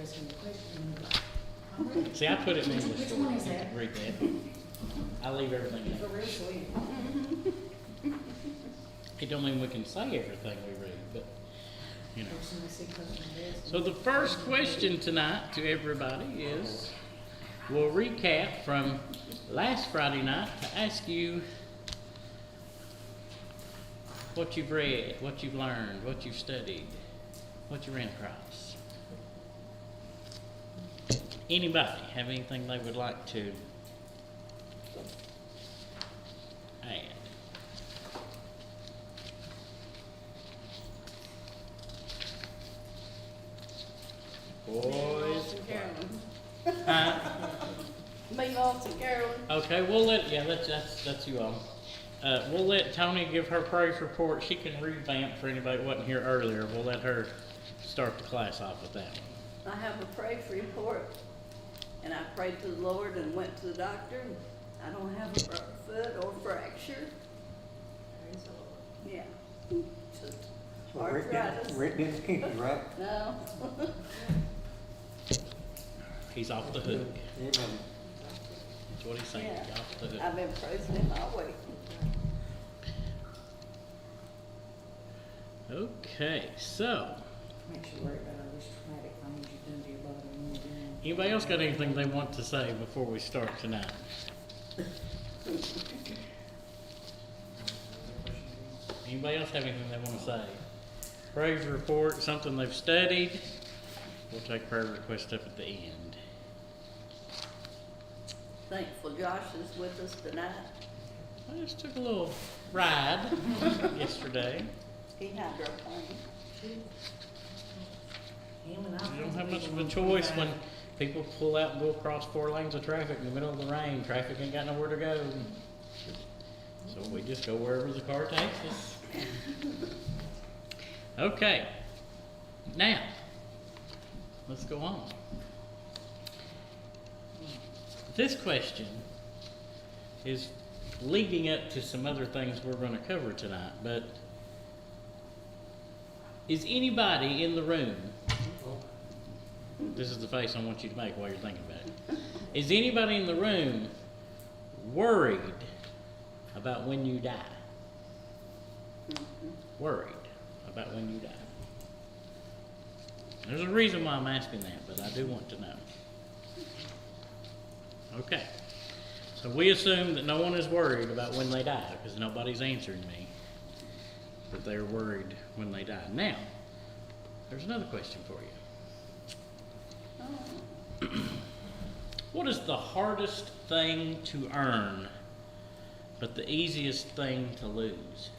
asking the question. See, I put it in English. Which one is that? Read that. I leave everything in. For real, sweet. It don't mean we can say everything we read, but, you know. Person I see close my desk. So the first question tonight to everybody is, we'll recap from last Friday night to ask you what you've read, what you've learned, what you've studied, what you ran across. Anybody have anything they would like to add? Boys. Huh? Me, Lots and Carolyn. Okay, we'll let, yeah, that's you all. We'll let Tony give her praise report. She can revamp for anybody that wasn't here earlier. We'll let her start the class off with that one. I have a praise report, and I prayed to the Lord and went to the doctor. I don't have a broken foot or fracture. Praise the Lord. Yeah. Just arthritis. Written in the kinky, right? No. He's off the hook. Amen. That's what he's saying. Yeah. He's off the hook. I've been praising him all week. Okay, so Makes you worry about all this traumatic things you've done to your body when you're doing. anybody else got anything they want to say before we start tonight? Anybody else have anything they want to say? Praise report, something they've studied. We'll take prayer request up at the end. Thankful Josh is with us tonight. I just took a little ride yesterday. He had our plane. Him and I. You don't have much of a choice when people pull out and go across 4 lanes of traffic in the middle of the rain. Traffic ain't got nowhere to go. So we just go wherever the car takes us. Okay, now, let's go on. This question is leading up to some other things we're going to cover tonight, but is anybody in the room, this is the face I want you to make while you're thinking about it, is anybody in the room worried about when you die? Worried about when you die. There's a reason why I'm asking that, but I do want to know. Okay, so we assume that no one is worried about when they die, because nobody's answering me that they're worried when they die. Now, there's another question for you. Oh. What is the hardest thing to earn, but the easiest thing to lose?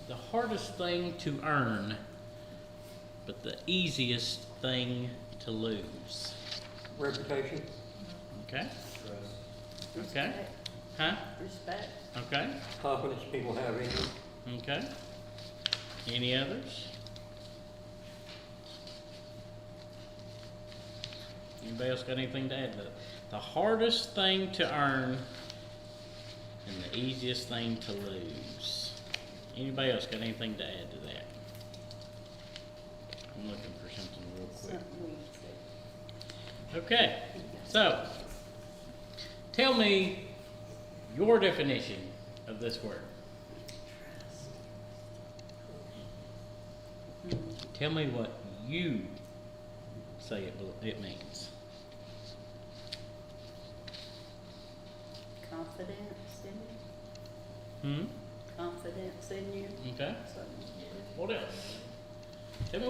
The hardest thing to earn, but the easiest thing to lose. Reputation. Okay? Okay. Respect. Huh? Respect. Okay. Confidence people have in you. Okay. Any others? Anybody else got anything to add to that? The hardest thing to earn and the easiest thing to lose. Anybody else got anything to add to that? I'm looking for something real quick. Something we said. Okay, so tell me your definition of this word. Tell me what you say it means. Confidence in you. Confidence in you. Okay. Something. What else? Tell me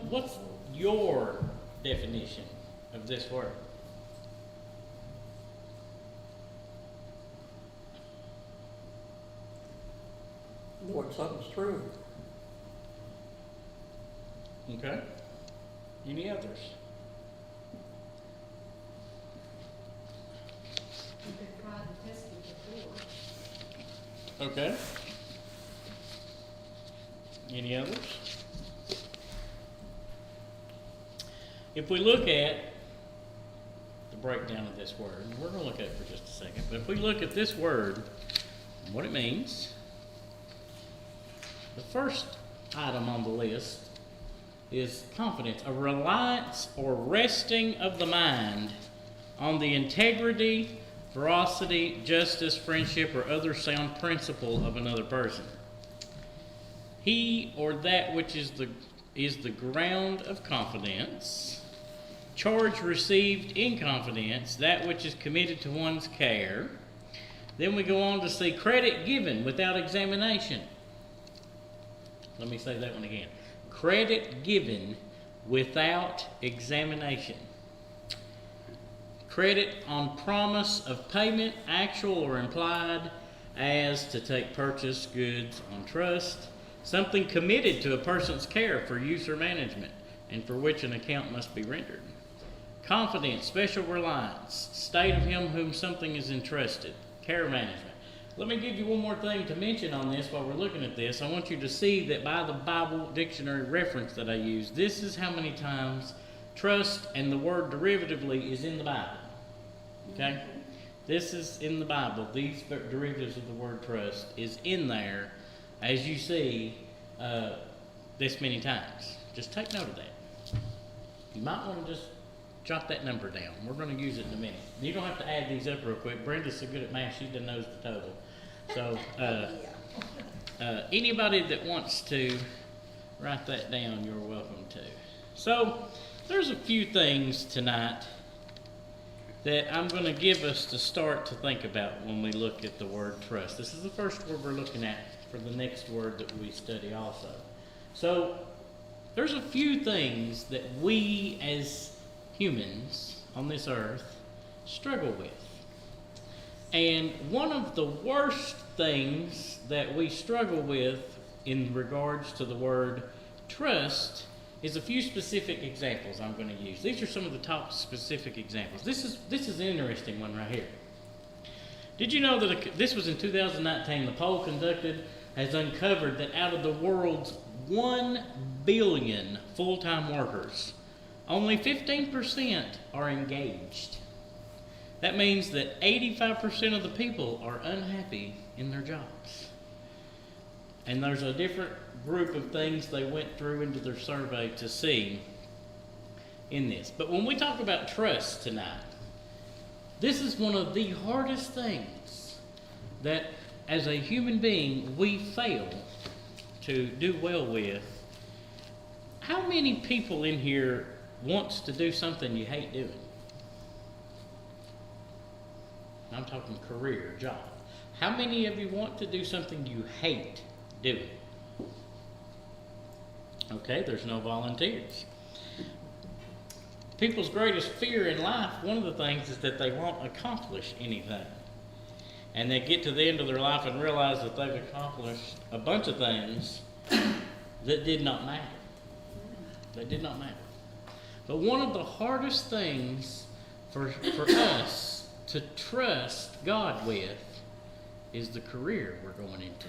what's your definition of this word? Knowing something's true. Okay. Any others? You've been tried and tested before. Okay. Any others? If we look at the breakdown of this word, and we're going to look at it for just a second, but if we look at this word and what it means, the first item on the list is confidence, a reliance or resting of the mind on the integrity, veracity, justice, friendship, or other sound principle of another person. He or that which is the ground of confidence. Charge received in confidence, that which is committed to one's care. Then we go on to see credit given without examination. Let me say that one again. Credit given without examination. Credit on promise of payment, actual or implied, as to take purchased goods on trust. Something committed to a person's care for use or management, and for which an account must be rendered. Confidence, special reliance, state of him whom something is entrusted. Care management. Let me give you one more thing to mention on this while we're looking at this. I want you to see that by the Bible dictionary reference that I use, this is how many times trust and the word derivatively is in the Bible. Okay? This is in the Bible. These derivatives of the word trust is in there, as you see, this many times. Just take note of that. You might want to just jot that number down. We're going to use it in a minute. You don't have to add these up real quick. Brenda's so good at math, she done knows the total. So, anybody that wants to write that down, you're welcome to. So, there's a few things tonight that I'm going to give us to start to think about when we look at the word trust. This is the first word we're looking at for the next word that we study also. So, there's a few things that we as humans on this earth struggle with. And one of the worst things that we struggle with in regards to the word trust is a few specific examples I'm going to use. These are some of the top specific examples. This is an interesting one right here. Did you know that this was in 2019, the poll conducted has uncovered that out of the world's 1 billion full-time workers, only 15% are engaged. That means that 85% of the people are unhappy in their jobs. And there's a different group of things they went through into their survey to see in this. But when we talk about trust tonight, this is one of the hardest things that as a human being we fail to do well with. How many people in here wants to do something you hate doing? I'm talking career, job. How many of you want to do something you hate doing? Okay, there's no volunteers. People's greatest fear in life, one of the things is that they won't accomplish anything. And they get to the end of their life and realize that they've accomplished a bunch of things that did not matter. They did not matter. But one of the hardest things for us to trust God with is the career we're going into.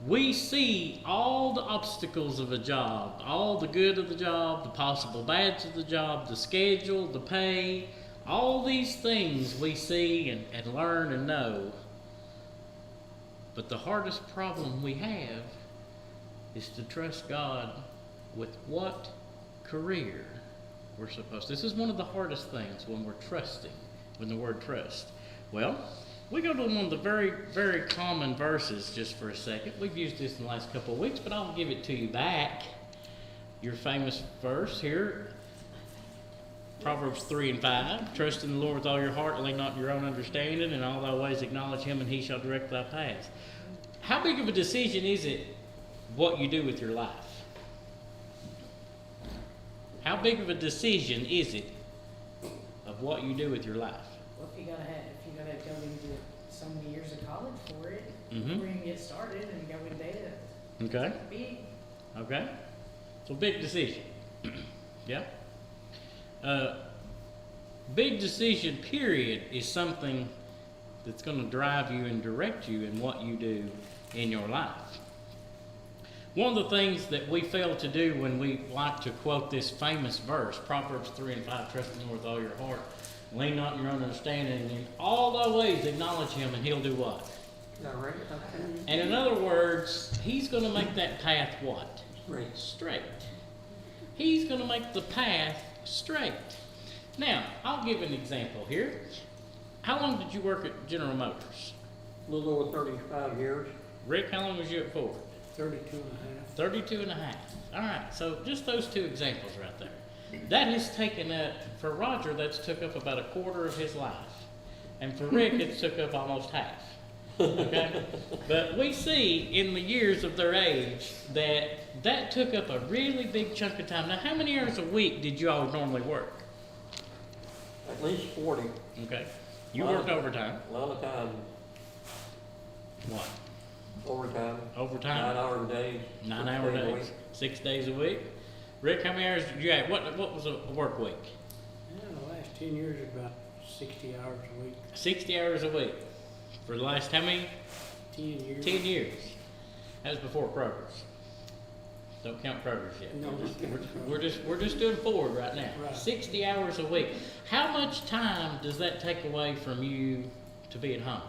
We see all the obstacles of a job, all the good of the job, the possible bads of the job, the schedule, the pay, all these things we see and learn and know. But the hardest problem we have is to trust God with what career we're supposed to. This is one of the hardest things when we're trusting, when the word trust. Well, we go to one of the very, very common verses just for a second. We've used this in the last couple of weeks, but I'll give it to you back. Your famous verse here, Proverbs 3:5. Trust in the Lord with all your heart, lean not on your own understanding, in all thy ways acknowledge him, and he shall direct thy paths. How big of a decision is it what you do with your life? How big of a decision is it of what you do with your life? Well, if you gotta go into so many years of college for it, Mm-hmm. before you can get started and go into it. Okay. Big. Okay. So big decision. Yeah. Big decision period is something that's going to drive you and direct you in what you do in your life. One of the things that we fail to do when we like to quote this famous verse, Proverbs 3:5, trust in the Lord with all your heart, lean not on your own understanding, and in all thy ways acknowledge him, and he'll do what? Direct. And in other words, He's going to make that path what? Right. Straight. He's going to make the path straight. Now, I'll give an example here. How long did you work at General Motors? A little over 35 years. Rick, how long was you at Ford? 32 and a half. 32 and a half. All right, so just those two examples right there. That has taken up, for Roger, that's took up about a quarter of his life. And for Rick, it's took up almost half. Okay? But we see in the years of their age that took up a really big chunk of time. Now, how many hours a week did you all normally work? At least 40. Okay. You Well, worked overtime. A lot of time, What? overtime. Overtime? 9 hour days. 9 6 hour days a days. week. 6 days a week. Rick, how many hours did you have? What was a work week? Yeah, the last 10 years is about 60 hours a week. 60 hours a week. For the last how many? 10 years. 10 years. That was before Kroger's. Don't count Kroger's yet. No, We're just doing Ford right now. Right. 60 hours a week. How much time does that take away from you to be at home?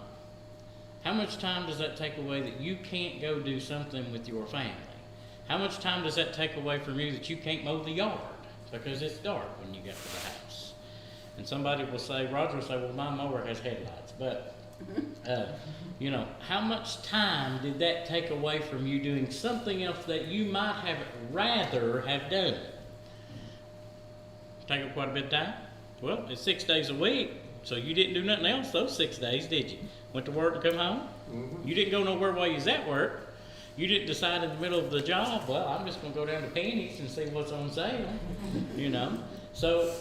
How much time does that take away that you can't go do something with your family? How much time does that take away from you that you can't mow the yard because it's dark when you get to the house? And somebody will say, Roger will say, well, my mower has headlights. But, you know, how much time did that take away from you doing something else that you might have rather have done? Take up quite a bit of time? Well, it's 6 days a week, so you didn't do nothing else those 6 days, did you? Went to work and come home? Mhm. You didn't go nowhere while you was at work. You didn't decide in the middle of the job, well, I'm just going to go down to Penny's and see what's on sale, you know? So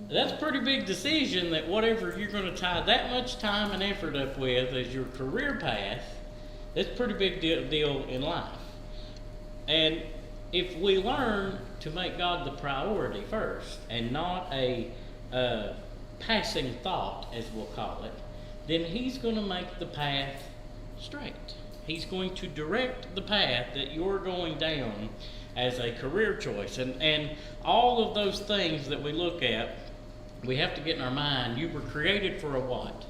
that's a pretty big decision that whatever you're going to tie that much time and effort up with as your career path, that's a pretty big deal in life. And if we learn to make God the priority first and not a passing thought, as we'll call it, then He's going to make the path straight. He's going to direct the path that you're going down as a career choice. And all of those things that we look at, we have to get in our mind, you were created for a what?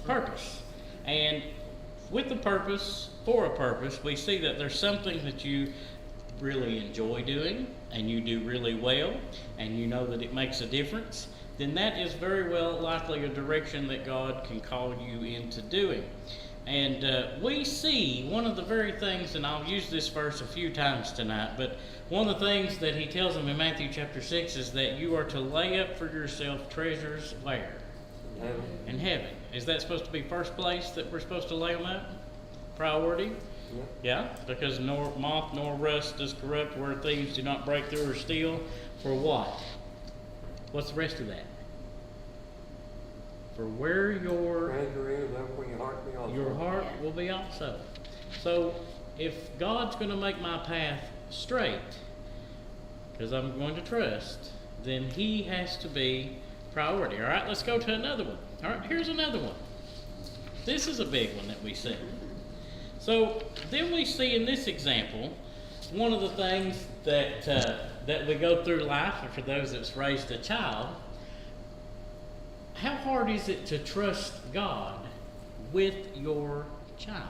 Purpose. And with the purpose, for a purpose, we see that there's something that you really enjoy doing and you do really well and you know that it makes a difference, then that is very well likely a direction that God can call you into doing. And we see one of the very things, and I'll use this verse a few times tonight, but one of the things that He tells them in Matthew chapter 6 is that you are to lay up for yourself treasures where? Heaven. In heaven. Is that supposed to be first place that we're supposed to lay them up? Priority? Yeah. Yeah, because nor moth nor rust does corrupt, where thieves do not break through or steal. For what? What's the rest of that? For where your Treasure is, that's where your heart be also. your heart will be also. So if God's going to make my path straight, because I'm going to trust, then He has to be priority. All right, let's go to another one. All right, here's another one. This is a big one that we see. So then we see in this example, one of the things that that we go through life, and for those that's raised a child, how hard is it to trust God with your child?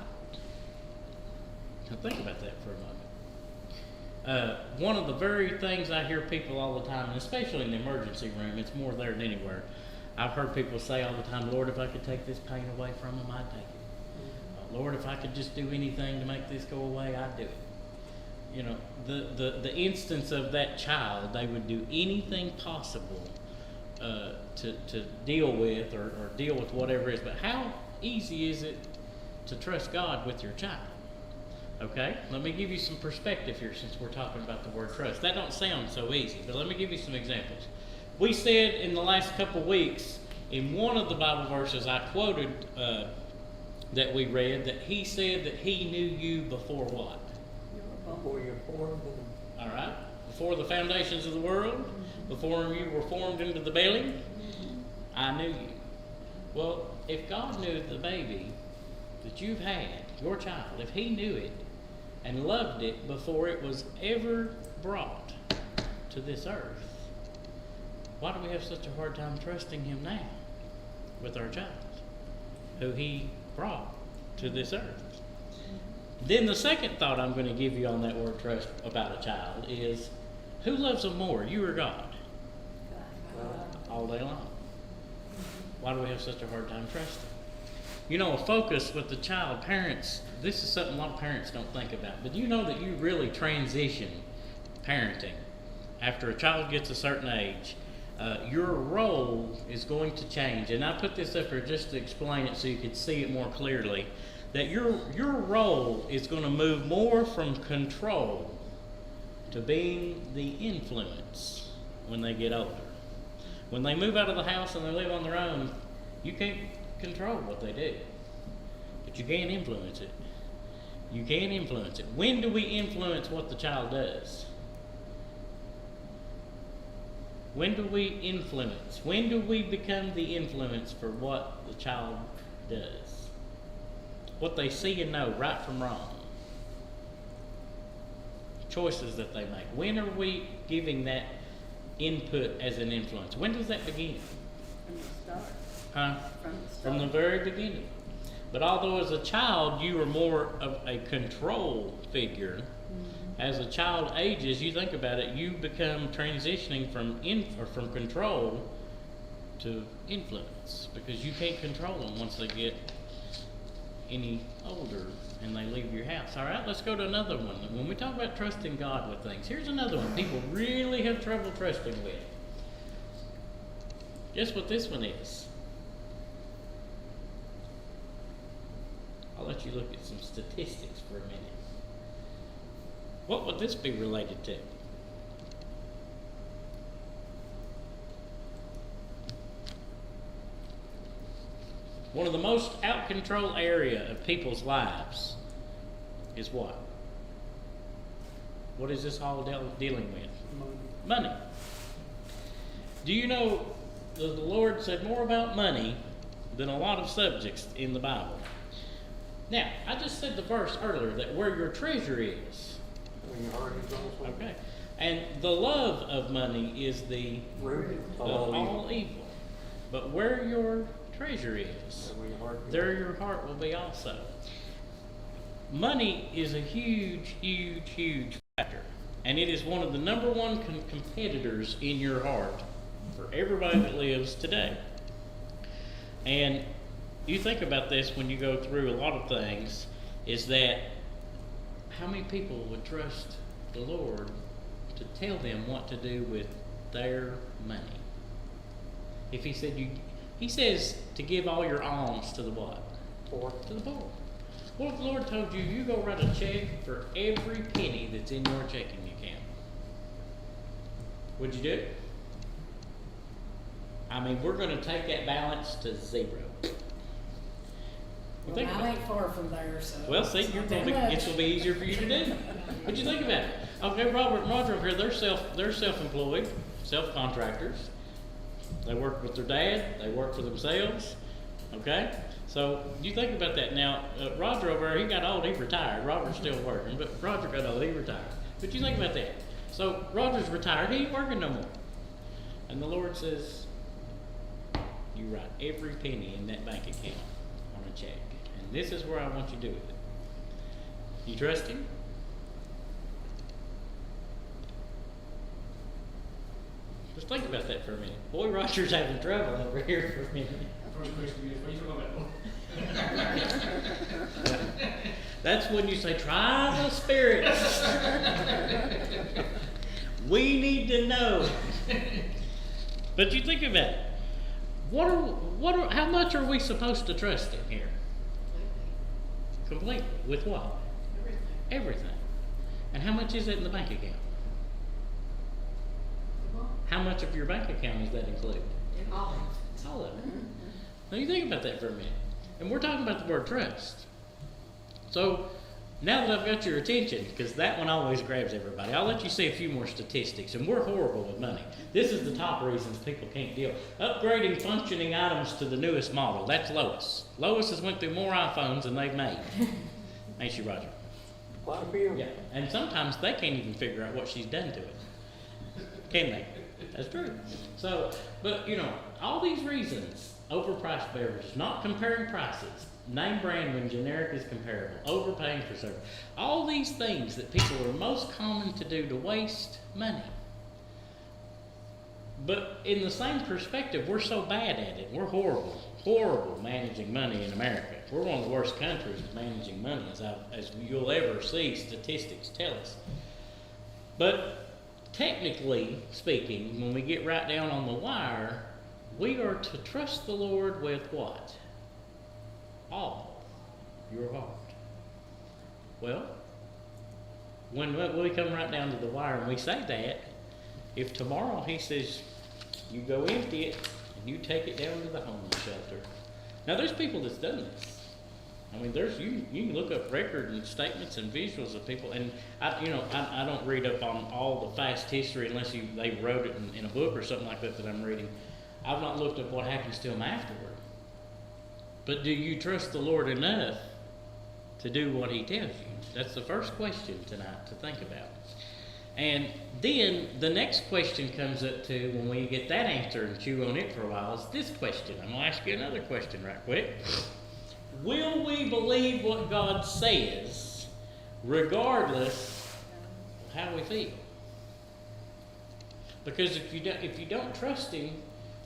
Now think about that for a moment. One of the very things I hear people all the time, and especially in the emergency room, it's more there than anywhere. I've heard people say all the time, Lord, if I could take this pain away from them, I'd take it. Lord, if I could just do anything to make this go away, I'd do it. You know, the instance of that child, they would do anything possible to deal with or deal with whatever it is. But how easy is it to trust God with your child? Okay, let me give you some perspective here since we're talking about the word trust. That don't sound so easy, but let me give you some examples. We said in the last couple weeks, in one of the Bible verses I quoted that we read, that He said that He knew you before what? Before you're formed and All right, before the foundations of the world, before you were formed into the belly, I knew you. Well, if God knew the baby that you've had, your child, if He knew it and loved it before it was ever brought to this earth, why do we have such a hard time trusting Him now with our child, who He brought to this earth? Then the second thought I'm going to give you on that word trust about a child is, who loves them more, you or God? All day long. Why do we have such a hard time trusting? You know, a focus with the child, parents, this is something a lot of parents don't think about, but do you know that you really transition parenting after a child gets a certain age? Your role is going to change, and I put this up here just to explain it so you could see it more clearly, that your role is going to move more from control to being the influence when they get older. When they move out of the house and they live on their own, you can't control what they do, but you can influence it. You can influence it. When do we influence what the child does? When do we influence? When do we become the influence for what the child does? What they see and know, right from wrong. Choices that they make. When are we giving that input as an influence? When does that begin? From the start. Huh? From the start. From the very beginning. But although as a child you are more of a control figure, as a child ages, you think about it, you become transitioning from control to influence, because you can't control them once they get any older and they leave your house. All right, let's go to another one. When we talk about trusting God with things, here's another one people really have trouble trusting with. Guess what this one is? I'll let you look at some statistics for a minute. What would this be related to? One of the most out of control area of people's lives is what? What is this all dealing with? Money. Do you know that the Lord said more about money than a lot of subjects in the Bible? Now, I just said the verse earlier that where your treasure is. When your heart is also. Okay. And the love of money is the Root of of all evil. But where your treasure is, Where your heart is. there your heart will be also. Money is a huge, huge, huge factor. And it is one of the number one competitors in your heart for everybody that lives today. And you think about this when you go through a lot of things, is that how many people would trust the Lord to tell them what to do with their money? If he said he says to give all your alms to the what? Poor. To the poor. What if the Lord told you, you go write a check for every penny that's in your checking account? Would you do it? I mean, we're going to take that balance to zero. Well, Think about I it. ain't far from there, so. Well, see, it's you're not gonna be, that much. it's gonna be easier for you to do. But you think about it. Okay, Robert and Roger over here, they're self-employed, self-contractors. They work with their dad, they work for themselves. Okay? So you think about that. Now, Roger over there, he got old, he retired. Robert's still working, but Roger got old, he retired. But you think about that. So Roger's retired, he ain't working no more. And the Lord says, you write every penny in that bank account on a check. And this is where I want you to do with it. You trust him? Just think about that for a minute. Boy, Roger's having trouble over here for a minute. First question is, what are you talking about? That's when you say, try the spirits. We need to know. But you think about it. How much are we supposed to trust him here? Completely. With what? Everything. And how much is that in the bank account? How much of your bank account does that include? All of it. Now you think about that for a minute. And we're talking about the word trust. So now that I've got your attention, because that one always grabs everybody, I'll let you see a few more statistics. And we're horrible with money. This is the top reasons people can't deal. Upgrading functioning items to the newest model. That's Lois. Lois has went through more iPhones than they've made. Ain't she, Roger? Quite a few. Yeah. And sometimes they can't even figure out what she's done to it. Can they? That's true. So, but you know, all these reasons overpriced beverages, not comparing prices, name brand when generic is comparable, overpaying for service. All these things that people are most common to do to waste money. But in the same perspective, we're so bad at it. We're horrible managing money in America. We're one of the worst countries at managing money, as you'll ever see statistics tell us. But technically speaking, when we get right down on the wire, we are to trust the Lord with what? All your heart. Well, when we come right down to the wire and we say that, if tomorrow he says, you go empty it and you take it down to the homeless shelter. Now there's people that's done this. I mean, you can look up record and statements and visuals of people, and I don't read up on all the fast history unless they wrote it in a book or something like that I'm reading. I've not looked up what happens to them afterward. But do you trust the Lord enough to do what he tells you? That's the first question tonight to think about. And then the next question comes up to, when we get that answer and chew on it for a while, is this question. I'm going to ask you another question right quick. Will we believe what God says regardless of how we feel? Because if you don't trust him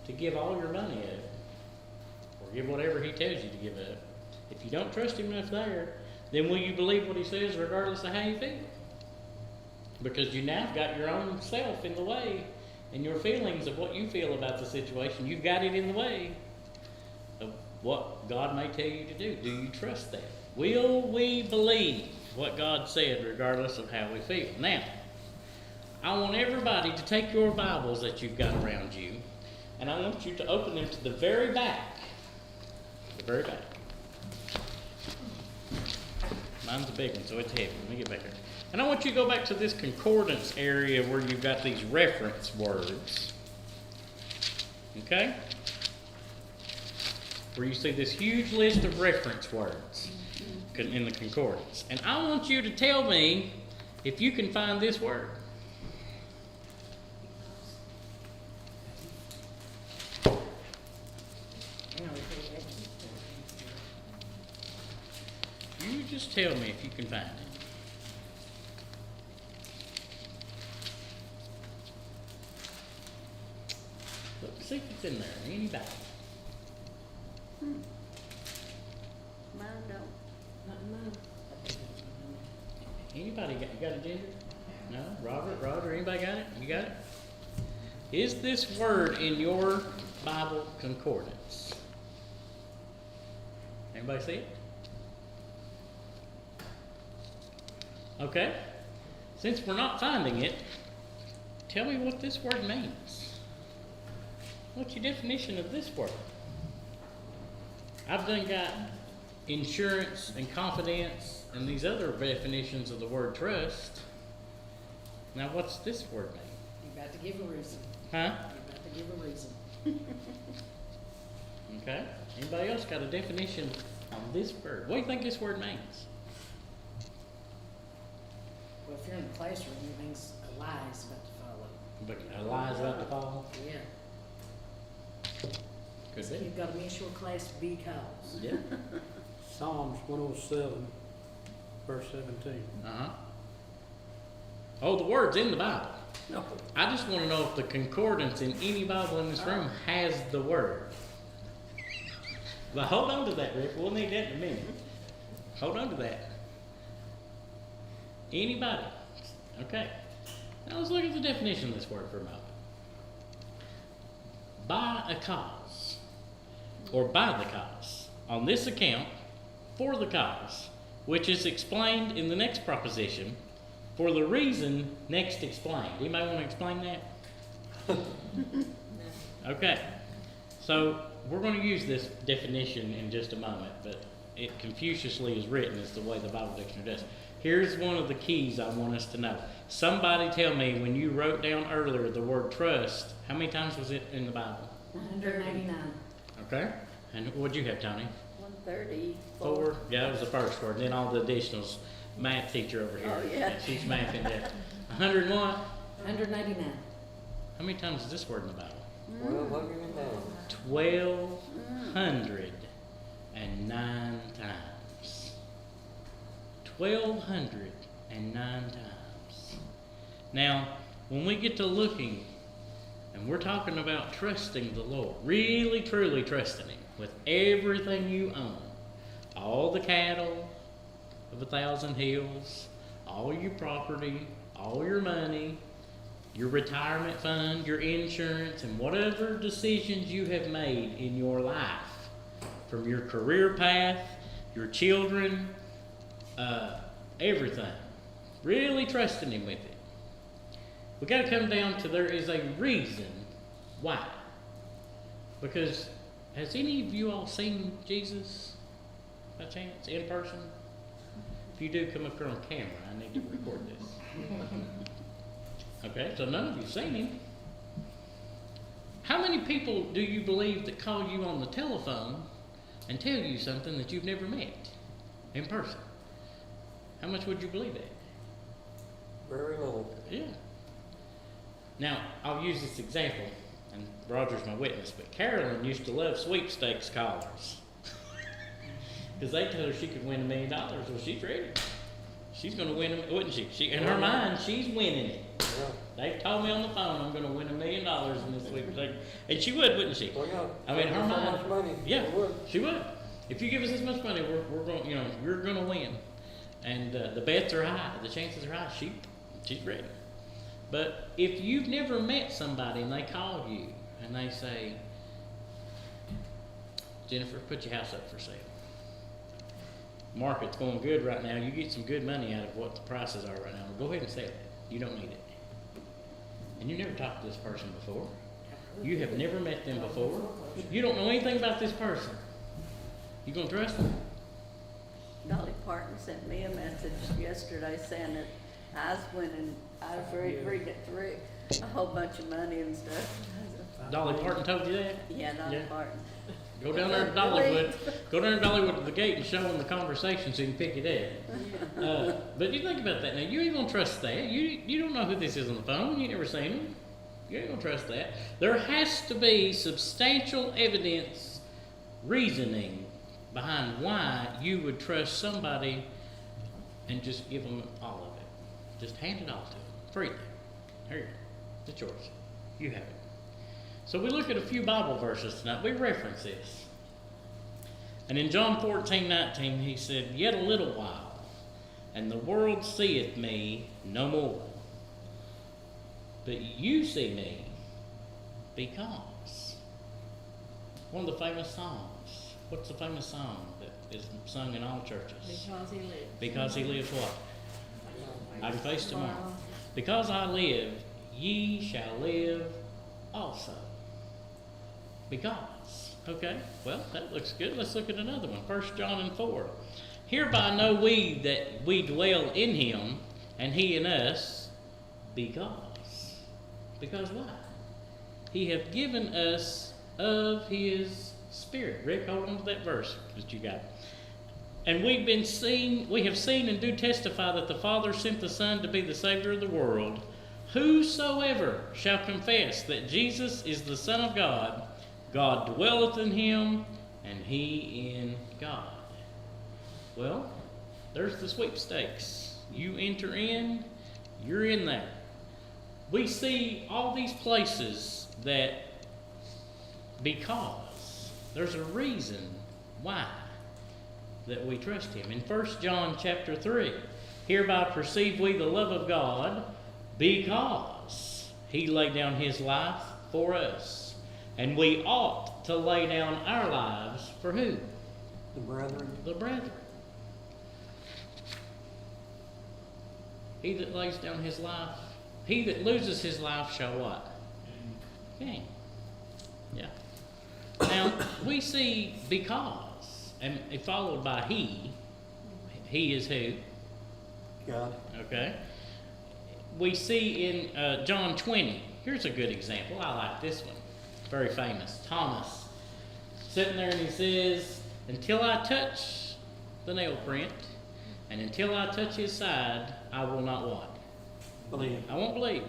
to give all your money up, or give whatever he tells you to give up, if you don't trust him enough there, then will you believe what he says regardless of how you feel? Because you now got your own self in the way, and your feelings of what you feel about the situation, you've got it in the way of what God may tell you to do. Do you trust that? Will we believe what God said regardless of how we feel? Now, I want everybody to take your Bibles that you've got around you, and I want you to open them to the very back. The very back. Mine's a big one, so it's heavy. Let me get back there. And I want you to go back to this concordance area where you've got these reference words. Okay? Where you see this huge list of reference words in the concordance. And I want you to tell me if you can find this word. You just tell me if you can find it. Look, see if it's in there. Anybody? Mine don't. Not mine. Anybody got it, Ginger? No? Robert, Roger, anybody got it? You got it? Is this word in your Bible concordance? Anybody see it? Okay. Since we're not finding it, tell me what this word means. What's your definition of this word? I've done got insurance and confidence and these other definitions of the word trust. Now what's this word mean? You're about to give a reason. Huh? You're about to give a reason. Okay. Anybody else got a definition on this word? What do you think this word means? Well, if you're in the classroom, it means a lie is about to follow. But a lie's about to fall? Yeah. Could So be. you've got to miss your class because. Yeah. Psalms 107, verse 17. Uh-huh. Oh, the word's in the Bible. No. I just want to know if the concordance in any Bible in this room has the word. But hold on to that, Rick. We'll need that in a minute. Hold on to that. Anybody? Okay. Now let's look at the definition of this word for a moment. By a cause, or by the cause, on this account, for the cause, which is explained in the next proposition, for the reason next explained. Anybody want to explain that? Okay. So we're going to use this definition in just a moment, but it Confuciusly is written as the way the Bible Dictionary does. Here's one of the keys I want us to know. Somebody tell me, when you wrote down earlier the word trust, how many times was it in the Bible? 199. Okay. And what'd you have, Tony? 134. 4? Yeah, that was the first word. Then all the additionals. Math teacher over here. Oh, yeah. She's math in there. 101. 199. How many times is this word in the Bible? Well, look at it now. 1,209 times. 1,209 times. Now, when we get to looking, and we're talking about trusting the Lord, really truly trusting Him with everything you own, all the cattle of 1,000 hills, all your property, all your money, your retirement fund, your insurance, and whatever decisions you have made in your life, from your career path, your children, everything, really trusting Him with it. We got to come down to there is a reason why. Because has any of you all seen Jesus by chance in person? If you do, come up here on camera. I need to record this. Okay, so none of you seen Him. How many people do you believe that call you on the telephone and tell you something that you've never met in person? How much would you believe that? Very little. Yeah. Now, I'll use this example, and Roger's my witness, but Carolyn used to love sweepstakes callers. Because they told her she could win $1 million. Well, she's ready. She's going to win them, wouldn't she? In her mind, she's winning it. Yeah. They told me on the phone I'm going to win $1 million in this sweepstakes. And she would, wouldn't she? Well, yeah. I mean, her So mind. much money. Yeah, It would. she would. If you give us this much money, we're going, you're going to win. And the bets are high. The chances are high. She's ready. But if you've never met somebody and they call you and they say, Jennifer, put your house up for sale. Market's going good right now. You get some good money out of what the prices are right now. Well, go ahead and sell it. You don't need it. And you never talked to this person before. You have never met them before. You don't know anything about this person. You gonna trust them? Dolly Parton sent me a message yesterday saying that I was winning, I was reading it through a whole bunch of money and stuff. Dolly Parton told you that? Yeah, Dolly Yeah. Parton. Go down there to Dollywood. Go down to Dollywood to the gate and show them the conversation so you can pick it up. But you think about that now. You ain't gonna trust that. You don't know who this is on the phone. You never seen him. You ain't gonna trust that. There has to be substantial evidence, reasoning behind why you would trust somebody and just give them all of it. Just hand it all to them freely. Here you go. It's yours. You have it. So we look at a few Bible verses tonight. We reference this. And in John 14:19, he said, Yet a little while, and the world seeth me no more. But you see me because. One of the famous songs. What's the famous song that is sung in all churches? Because He lives. Because He lives what? I can face tomorrow. Because I live, ye shall live also. Because. Okay, well, that looks good. Let's look at another one. 1 John 4. Hereby know we that we dwell in Him, and He in us, because. Because why? He hath given us of His Spirit. Rick, hold on to that verse that you got. And we have seen and do testify that the Father sent the Son to be the Savior of the world. Whosoever shall confess that Jesus is the Son of God, God dwelleth in him, and he in God. Well, there's the sweepstakes. You enter in, you're in there. We see all these places that because there's a reason why that we trust Him. In 1 John chapter 3, hereby perceive we the love of God because He laid down His life for us. And we ought to lay down our lives for who? The brethren. The brethren. He that lays down his life, he that loses his life shall what? Gain. Yeah. Now, we see because, and followed by he. He is who? God. Okay. We see in John 20. Here's a good example. I like this one. Very famous. Thomas sitting there and he says, until I touch the nail print and until I touch his side, I will not what? Believe. I won't believe.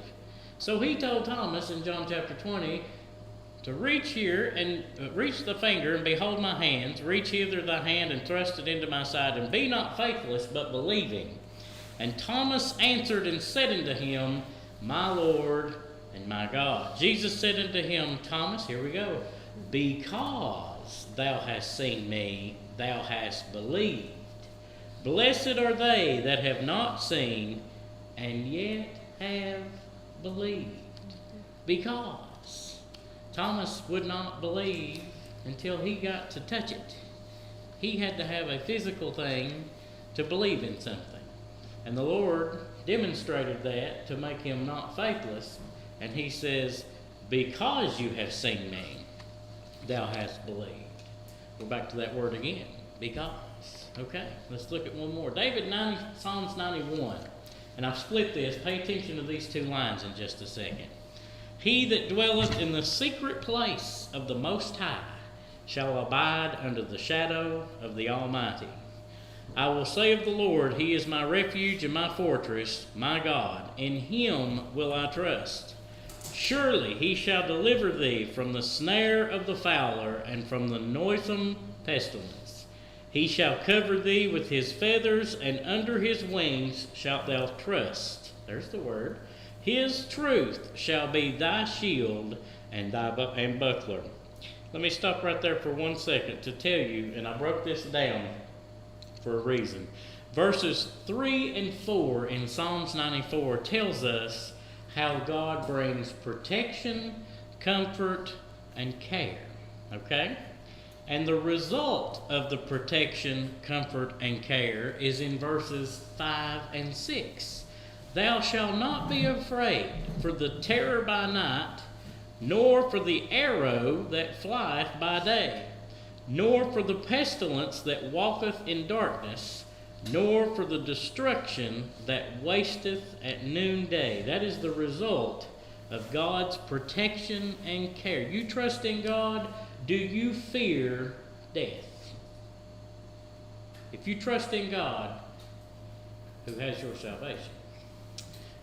So he told Thomas in John chapter 20, to reach here and reach the finger and behold my hands, reach hither thy hand and thrust it into my side, and be not faithless but believing. And Thomas answered and said unto him, My Lord and my God. Jesus said unto him, Thomas, here we go, because thou hast seen me, thou hast believed. Blessed are they that have not seen and yet have believed. Because Thomas would not believe until he got to touch it. He had to have a physical thing to believe in something. And the Lord demonstrated that to make him not faithless. And he says, because you have seen me, thou hast believed. Go back to that word again. Because. Okay, let's look at one more. Psalms 91. And I've split this. Pay attention to these two lines in just a second. He that dwelleth in the secret place of the Most High shall abide under the shadow of the Almighty. I will say of the Lord, He is my refuge and my fortress, my God. In Him will I trust. Surely He shall deliver thee from the snare of the fowler and from the noisome pestilence. He shall cover thee with His feathers, and under His wings shalt thou trust. There's the word. His truth shall be thy shield and buckler. Let me stop right there for 1 second to tell you, and I broke this down for a reason. Verses 3 and 4 in Psalms 94 tells us how God brings protection, comfort, and care. Okay? And the result of the protection, comfort, and care is in verses 5 and 6. Thou shalt not be afraid for the terror by night, nor for the arrow that flieth by day, nor for the pestilence that walketh in darkness, nor for the destruction that wasteth at noonday. That is the result of God's protection and care. You trust in God, do you fear death? If you trust in God, who has your salvation.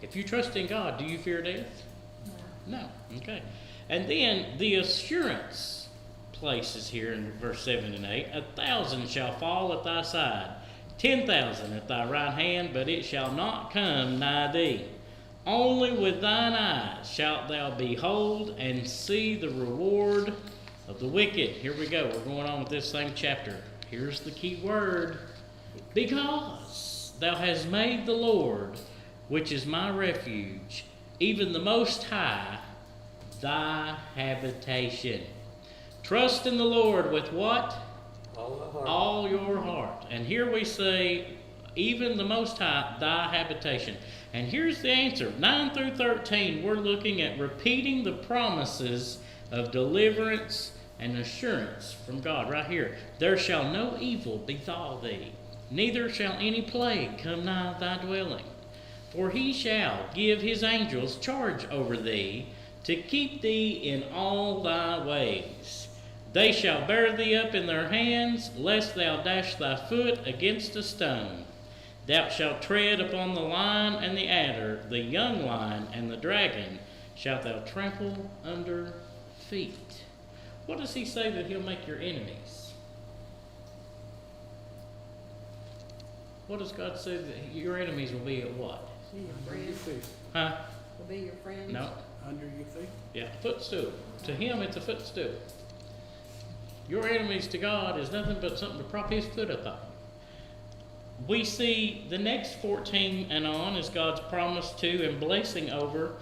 If you trust in God, do you fear death? No. Okay. And then the assurance places here in verse 7 and 8. 1,000 shall fall at thy side, 10,000 at thy right hand, but it shall not come nigh thee. Only with thine eyes shalt thou behold and see the reward of the wicked. Here we go. We're going on with this same chapter. Here's the key word. Because thou hast made the Lord, which is my refuge, even the Most High, thy habitation. Trust in the Lord with what? All the heart. All your heart. And here we say, even the Most High, thy habitation. And here's the answer. 9 through 13, we're looking at repeating the promises of deliverance and assurance from God right here. There shall no evil befall thee, neither shall any plague come nigh thy dwelling. For he shall give his angels charge over thee, to keep thee in all thy ways. They shall bear thee up in their hands, lest thou dash thy foot against a stone. Thou shalt tread upon the lion and the adder, the young lion and the dragon shalt thou trample under feet. What does he say that he'll make your enemies? What does God say that your enemies will be at what? Be your Under your friend. feet. Huh? Will be your friend. No. Under your feet. Yeah, footstool. To him, it's a footstool. Your enemies to God is nothing but something to prop his foot up on. We see the next 14 and on is God's promise to and blessing over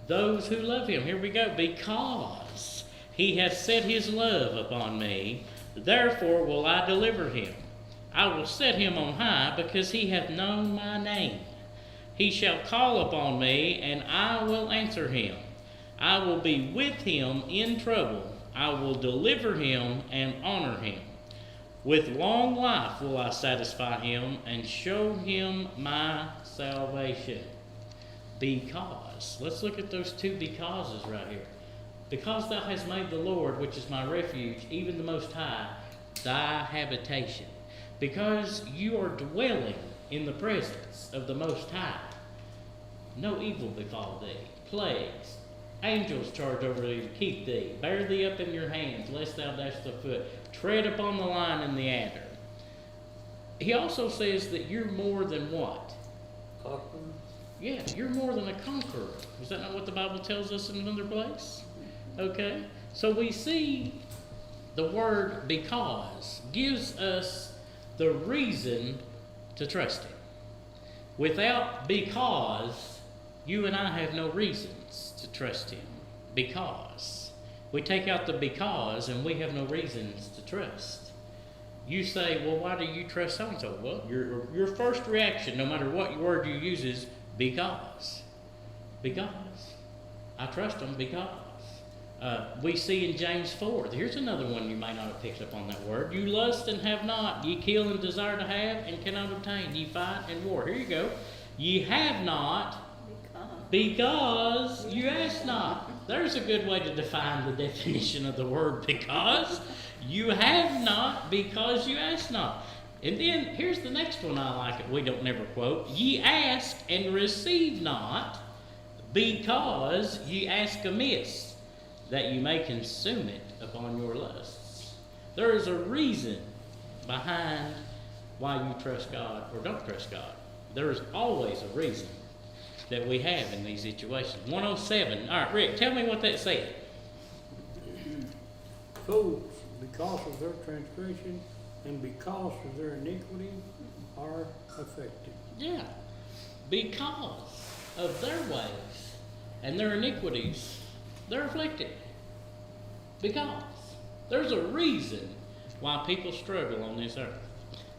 those who love him. Here we go. Because he hath set his love upon me, therefore will I deliver him. I will set him on high, because he hath known my name. He shall call upon me, and I will answer him. I will be with him in trouble. I will deliver him and honor him. With long life will I satisfy him and show him my salvation. Because, let's look at those two becauses right here. Because thou hast made the Lord, which is my refuge, even the Most High, thy habitation. Because you are dwelling in the presence of the Most High, no evil befall thee, plagues, angels charge over thee to keep thee. Bear thee up in your hands, lest thou dash thy foot. Tread upon the lion and the adder. He also says that you're more than what? Conqueror. Yeah, you're more than a conqueror. Is that not what the Bible tells us in another place? Okay, so we see the word because gives us the reason to trust Him. Without because, you and I have no reasons to trust Him. Because. We take out the because and we have no reasons to trust. You say, well, why do you trust so-and-so? Well, your first reaction, no matter what word you use, is because. Because. I trust them because. We see in James 4, here's another one you may not have picked up on that word. You lust and have not, ye kill and desire to have and cannot obtain, ye fight and war. Here you go. Ye have not because you ask not. There's a good way to define the definition of the word because. You have not because you ask not. And then here's the next one I like it. We don't never quote. Ye ask and receive not because ye ask amiss, that you may consume it upon your lusts. There is a reason behind why you trust God or don't trust God. There is always a reason that we have in these situations. 107. All right, Rick, tell me what that said. Fools, because of their transgression and because of their iniquity, are affected. Yeah. Because of their ways and their iniquities, they're afflicted. Because there's a reason why people struggle on this earth.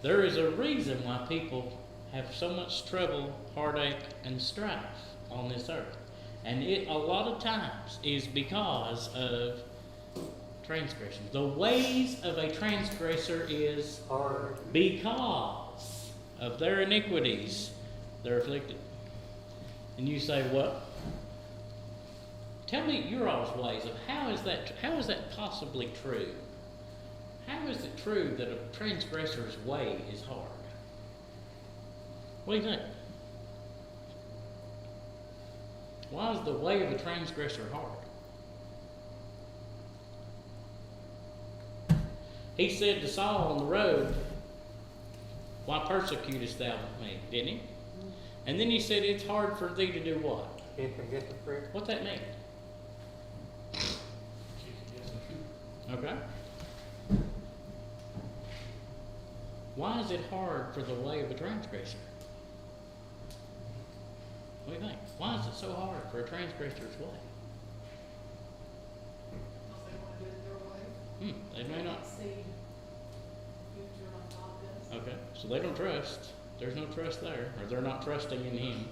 There is a reason why people have so much trouble, heartache, and strife on this earth. And it a lot of times is because of transgression. The ways of a transgressor is Hard. because of their iniquities, they're afflicted. And you say, what? Tell me your all's ways of how is that possibly true? How is it true that a transgressor's way is hard? What do you think? Why is the way of a transgressor hard? He said to Saul on the road, why persecutest thou me? Didn't he? And then he said, it's hard for thee to do what? Can't forget the fruit. What's that mean? Okay. Why is it hard for the way of a transgressor? What do you think? Why is it so hard for a transgressor's way? Because they want to do it their way. They may not. See future on top of this. Okay, so they don't trust. There's no trust there, or they're not trusting in Him.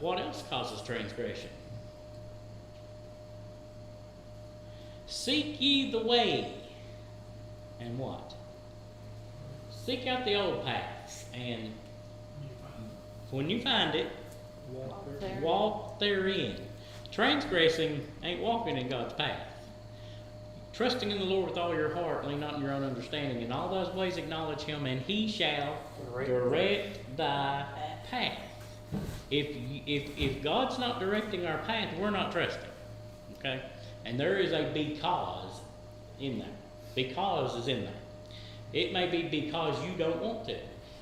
What else causes transgression? Seek ye the way, and what? Seek out the old paths, and when you find it, walk therein. Transgressing ain't walking in God's path. Trusting in the Lord with all your heart, lean not on your own understanding. In all those ways acknowledge Him, and He shall direct thy path. If God's not directing our path, we're not trusting. Okay? And there is a because in there. Because is in there. It may be because you don't want to.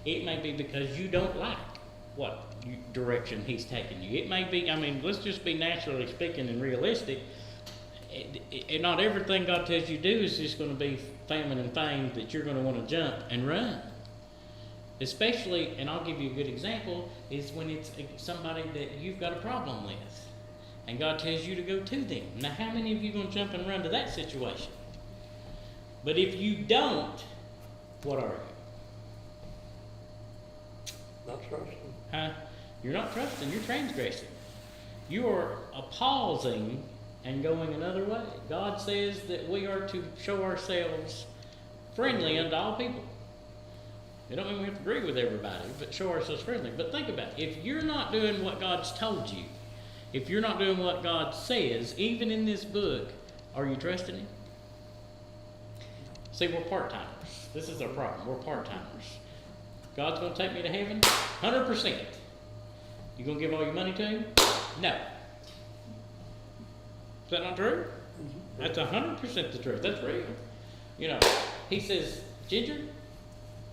It may be because you don't like what direction He's taking you. It may be, let's just be naturally speaking and realistic. Not everything God tells you to do is just going to be famine and fame that you're going to want to jump and run. Especially, and I'll give you a good example, is when it's somebody that you've got a problem with. And God tells you to go to them. Now, how many of you are going to jump and run to that situation? But if you don't, what are you? Not trusting. Huh? You're not trusting, you're transgressing. You are pausing and going another way. God says that we are to show ourselves friendly unto all people. It don't mean we have to agree with everybody, but show ourselves friendly. But think about it. If you're not doing what God's told you, if you're not doing what God says, even in this book, are you trusting Him? See, we're part-timers. This is our problem. We're part-timers. God's going to take me to heaven? 100%. You going to give all your money to Him? No. Is that not true? That's 100% the truth. That's real. You know, he says, Ginger,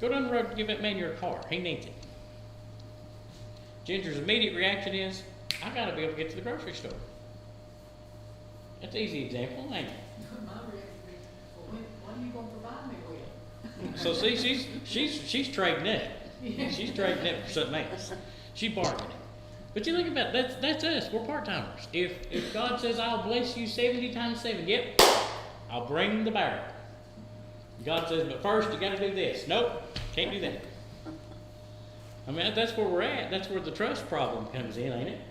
go down the road and give that man your car. He needs it. Ginger's immediate reaction is, I got to be able to get to the grocery store. That's an easy example, ain't it? My reaction would be, well, what are you gonna provide me with? So see, she's trading it. She's trading it for something else. She's bargaining. But you think about it, that's us. We're part-timers. If God says, I'll bless you 70 times 7, yep, I'll bring the barrel. God says, but first you got to do this. Nope, can't do that. I mean, that's where we're at. That's where the trust problem comes in, ain't it?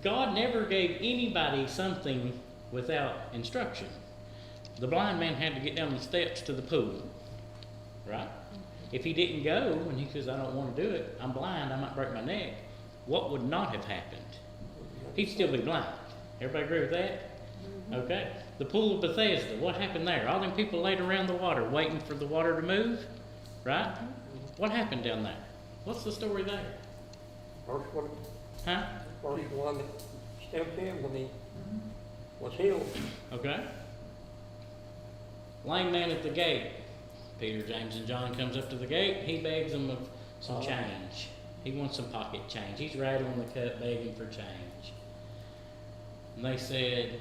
God never gave anybody something without instruction. The blind man had to get down the steps to the pool, right? If he didn't go and he says, I don't want to do it, I'm blind, I might break my neck, what would not have happened? He'd still be blind. Everybody agree with that? Okay. The pool of Bethesda, what happened there? All them people laid around the water waiting for the water to move, right? What happened down there? What's the story there? First one, Huh? first one that stepped in when he was healed. Okay. Lame man at the gate. Peter, James, and John comes up to the gate. He begs them of some change. He wants some pocket change. He's rattling the cup, begging for change. And they said,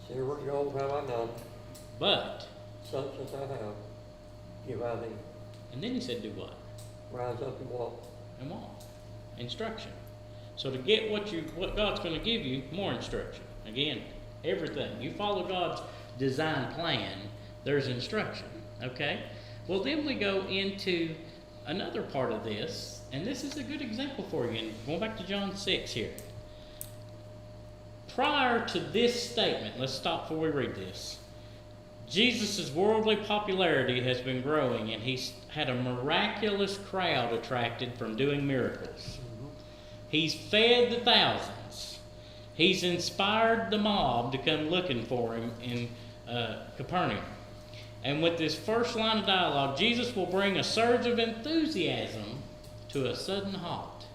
Silver and gold have I none, but. substance I have, give I thee. And then he said, do what? Rise up and walk. And walk. Instruction. So to get what God's going to give you, more instruction. Again, everything. You follow God's design plan, there's instruction. Okay? Well, then we go into another part of this, and this is a good example for you. And going back to John 6 here. Prior to this statement, let's stop before we read this. Jesus' worldly popularity has been growing, and he's had a miraculous crowd attracted from doing miracles. He's fed the thousands. He's inspired the mob to come looking for him in Capernaum. And with this first line of dialogue, Jesus will bring a surge of enthusiasm to a sudden halt.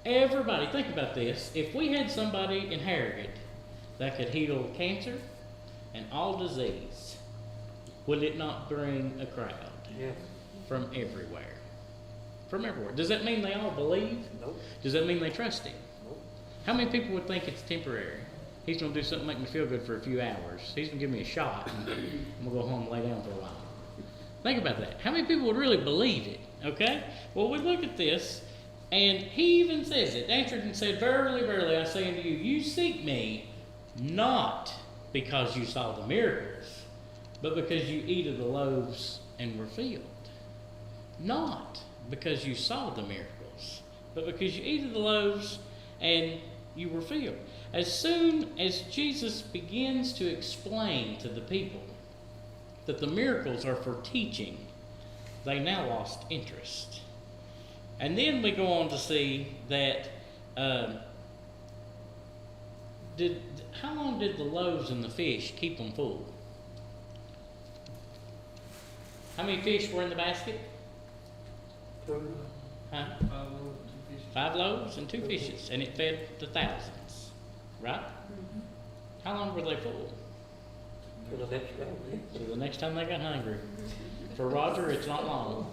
Everybody, think about this. If we had somebody in Harrogate that could heal cancer and all disease, would it not bring a crowd Yes. from everywhere? From everywhere. Does that mean they all believe? Nope. Does that mean they trust him? Nope. How many people would think it's temporary? He's going to do something to make me feel good for a few hours. He's going to give me a shot, and I'm going to go home and lay down for a while. Think about that. How many people would really believe it? Okay? Well, we look at this, and he even says it. Answered and said, Verily, verily, I say unto you, you seek me not because you saw the miracles, but because you eat of the loaves and were filled. Not because you saw the miracles, but because you eat of the loaves and you were filled. As soon as Jesus begins to explain to the people that the miracles are for teaching, they now lost interest. And then we go on to see that how long did the loaves and the fish keep them full? How many fish were in the basket? 2. Huh? 5 loaves and 2 fishes, and it fed the thousands, right? Mm-hmm. How long were they full? To the next round. So the next time they got hungry. For Roger, it's not long.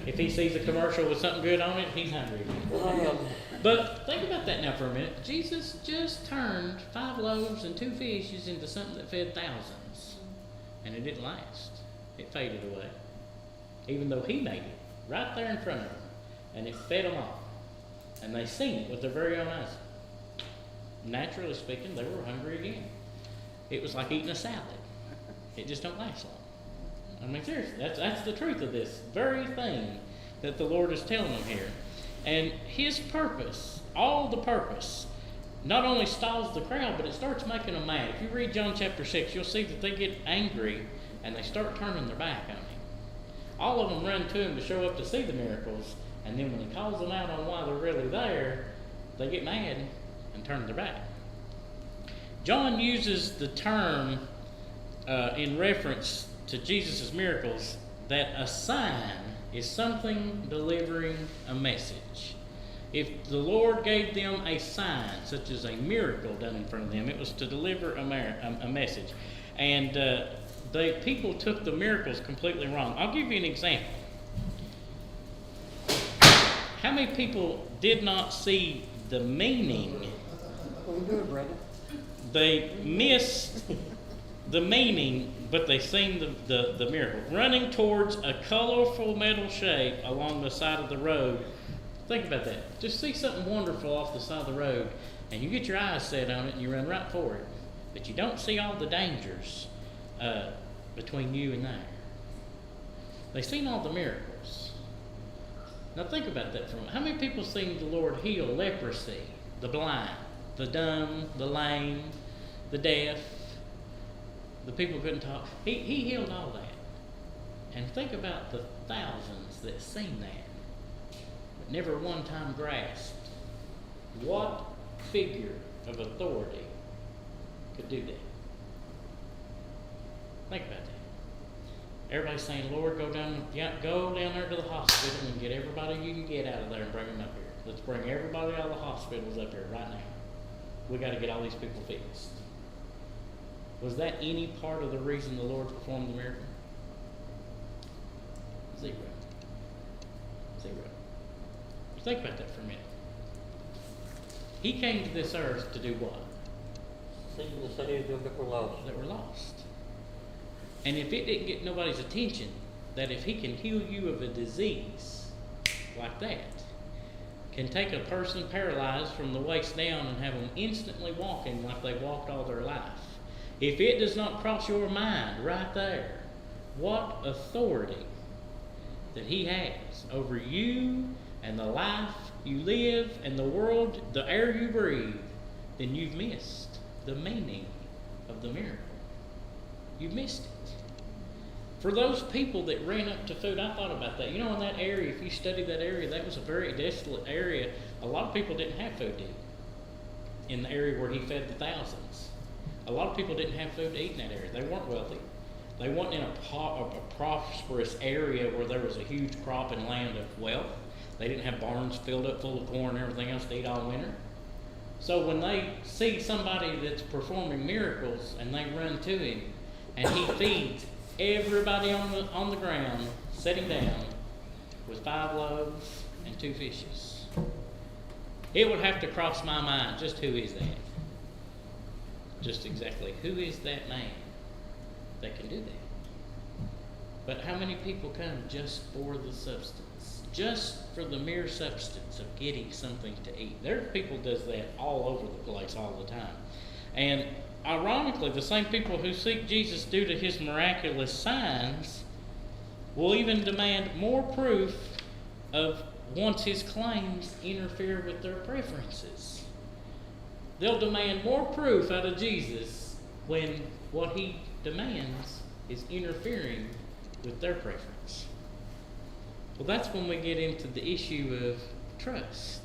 If he sees a commercial with something good on it, he's hungry again. But think about that now for a minute. Jesus just turned 5 loaves and 2 fishes into something that fed thousands. And it didn't last. It faded away. Even though he made it right there in front of them. And it fed them all. And they seen it with their very own eyes. Naturally speaking, they were hungry again. It was like eating a salad. It just don't last long. I mean, seriously, that's the truth of this very thing that the Lord is telling them here. And his purpose, all the purpose, not only stalls the crowd, but it starts making them mad. If you read John chapter 6, you'll see that they get angry and they start turning their back on him. All of them run to him to show up to see the miracles, and then when he calls them out on why they're really there, they get mad and turn their back. John uses the term in reference to Jesus' miracles that a sign is something delivering a message. if the Lord gave them a sign, such as a miracle done in front of them, it was to deliver a message. And the people took the miracles completely wrong. I'll give you an example. How many people did not see the meaning? Well, good, brother. They missed the meaning, but they seen the miracle. Running towards a colorful metal shape along the side of the road. Think about that. Just see something wonderful off the side of the road, and you get your eyes set on it, and you run right for it. But you don't see all the dangers between you and there. They seen all the miracles. Now think about that for a moment. How many people seen the Lord heal leprosy, the blind, the dumb, the lame, the deaf, the people who couldn't talk? He healed all that. And think about the thousands that seen that, but never one time grasped what figure of authority could do that. Think about that. Everybody's saying, Lord, go down there to the hospital and get everybody you can get out of there and bring them up here. Let's bring everybody out of the hospitals up here right now. We got to get all these people fixed. Was that any part of the reason the Lord performed the miracle? Zero. Think about that for a minute. He came to this earth to do what? Seeing the saved them that were lost. That were lost. And if it didn't get nobody's attention, that if he can heal you of a disease like that, can take a person paralyzed from the waist down and have them instantly walking like they walked all their life. If it does not cross your mind right there, what authority that he has over you and the life you live and the world, the air you breathe, then you've missed the meaning of the miracle. You've missed it. For those people that ran up to food, I thought about that. You know, in that area, if you study that area, that was a very desolate area. A lot of people didn't have food to eat in the area where he fed the thousands. A lot of people didn't have food to eat in that area. They weren't wealthy. They weren't in a prosperous area where there was a huge crop and land of wealth. They didn't have barns filled up full of corn and everything else to eat all winter. So when they see somebody that's performing miracles and they run to him and he feeds everybody on the ground, sitting down with 5 loaves and 2 fishes, it would have to cross my mind, just who is that? Just exactly who is that man that can do that? But how many people come just for the substance, just for the mere substance of getting something to eat? There are people does that all over the place all the time. And ironically, the same people who seek Jesus due to his miraculous signs will even demand more proof of once his claims interfere with their preferences. They'll demand more proof out of Jesus when what he demands is interfering with their preference. Well, that's when we get into the issue of trust.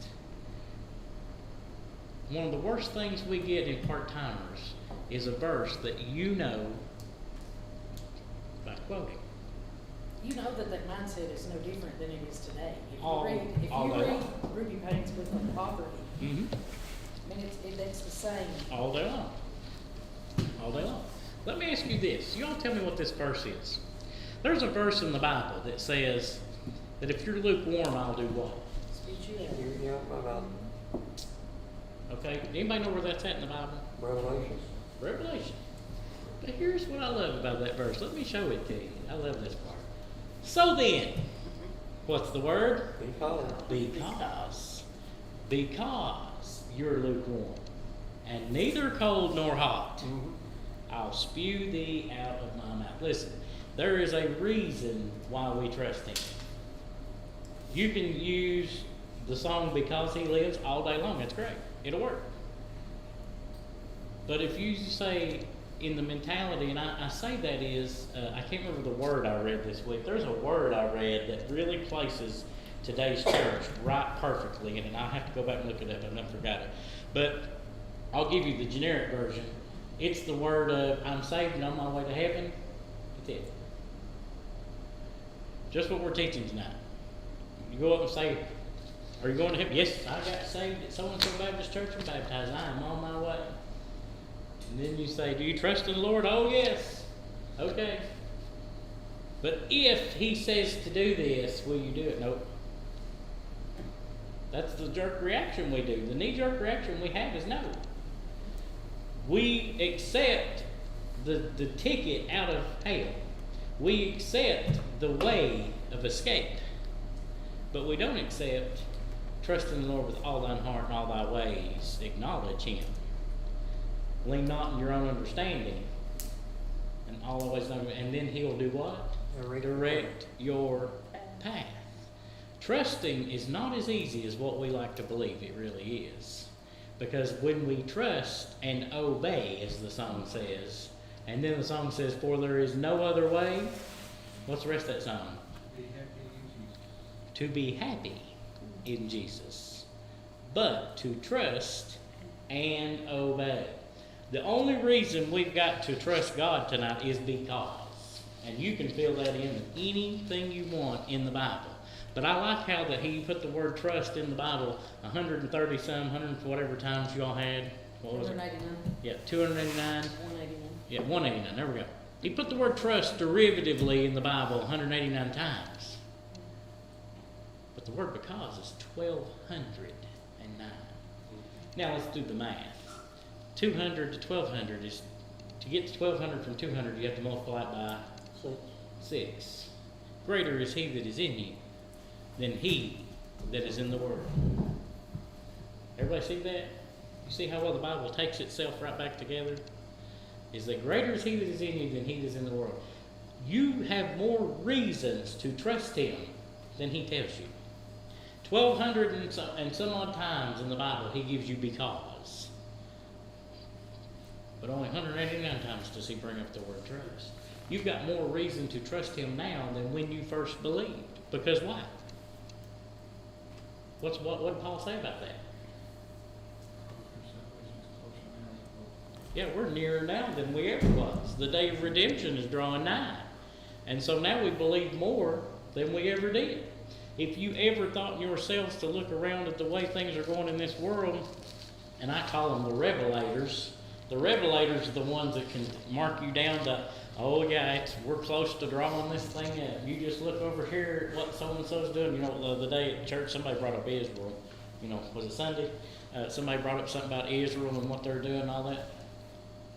One of the worst things we get in part-timers is a verse that you know by quoting. You know that mindset is no different than it is today. If All you day read long. Ruby Payne's book on poverty, Mm-hmm. I mean, it's the same. All day long. All day long. Let me ask you this. You all tell me what this verse is. There's a verse in the Bible that says that if you're lukewarm, I'll do what? Speak you out. You know about Okay? Anybody know where that's at in the Bible? Revelation? Revelation. But here's what I love about that verse. Let me show it to you. I love this part. So then, what's the word? Because you're lukewarm, and neither cold nor hot, Mm-hmm. I'll spew thee out of my mouth. Listen, there is a reason why we trust him. You can use the song Because He Lives all day long. It's great. It'll work. But if you say in the mentality, and I say that is, I can't remember the word I read this week. There's a word I read that really places today's church right perfectly in it. I'll have to go back and look it up. I've never forgot it. But I'll give you the generic version. It's the word of, I'm saved and on my way to heaven. That's it. Just what we're teaching tonight. You go up and say, Are you going to heaven? Yes, I got saved at so-and-so Baptist Church and baptized. I am on my way. And then you say, do you trust in the Lord? Oh, yes. Okay. But if he says to do this, will you do it? Nope. That's the jerk reaction we do. The knee-jerk reaction we have is no. We accept the ticket out of hell. We accept the way of escape. But we don't accept trust in the Lord with all thine heart and all thy ways. Acknowledge him. Lean not in your own understanding. And all the ways, and then he'll do what? Direct your path. Trusting is not as easy as what we like to believe it really is. Because when we trust and obey, as the song says, and then the song says, for there is no other way, what's the rest of that song? To be happy in Jesus. But to trust and obey. The only reason we've got to trust God tonight is because. And you can fill that in with anything you want in the Bible. But I like how that he put the word trust in the Bible 130 some, 100 whatever times you all had. What was it? 189. Yeah, 289. 189. Yeah, 189. There we go. He put the word trust derivatively in the Bible 189 times. But the word because is 1,209. Now let's do the math. 200 to 1,200 is, to get to 1,200 from 200, you have to multiply it by 6. Greater is he that is in you than he that is in the world. Everybody see that? You see how well the Bible takes itself right back together? Is that greater is he that is in you than he that is in the world. You have more reasons to trust him than he tells you. 1,200 and some odd times in the Bible he gives you because. But only 189 times does he bring up the word trust. You've got more reason to trust him now than when you first believed. Because why? What did Paul say about that? Yeah, we're nearer now than we ever was. The day of redemption is drawing nigh. And so now we believe more than we ever did. If you ever thought in yourselves to look around at the way things are going in this world, and I call them the revelators are the ones that can mark you down to, oh yeah, we're close to drawing this thing up. You just look over here at what so-and-so's doing. You know, the day at church, somebody brought up Israel. You know, was it Sunday? Somebody brought up something about Israel and what they're doing and all that.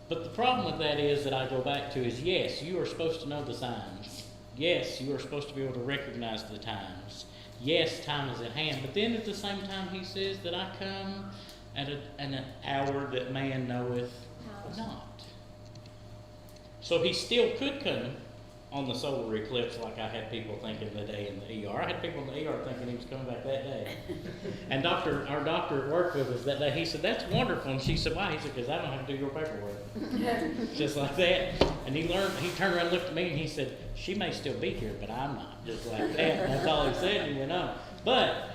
But the problem with that is that I go back to is, yes, you are supposed to know the signs. Yes, you are supposed to be able to recognize the times. Yes, time is at hand. But then at the same time, he says that I come at an hour that man knoweth not. So he still could come on the solar eclipse like I had people thinking the day in the ER. I had people in the ER thinking he was coming back that day. And our doctor at work with us that day, he said, that's wonderful. And she said, why? He said, because I don't have to do your paperwork. Just like that. And he turned around and looked at me and he said, she may still be here, but I'm not. Just like that. That's all he said, and he went on. But,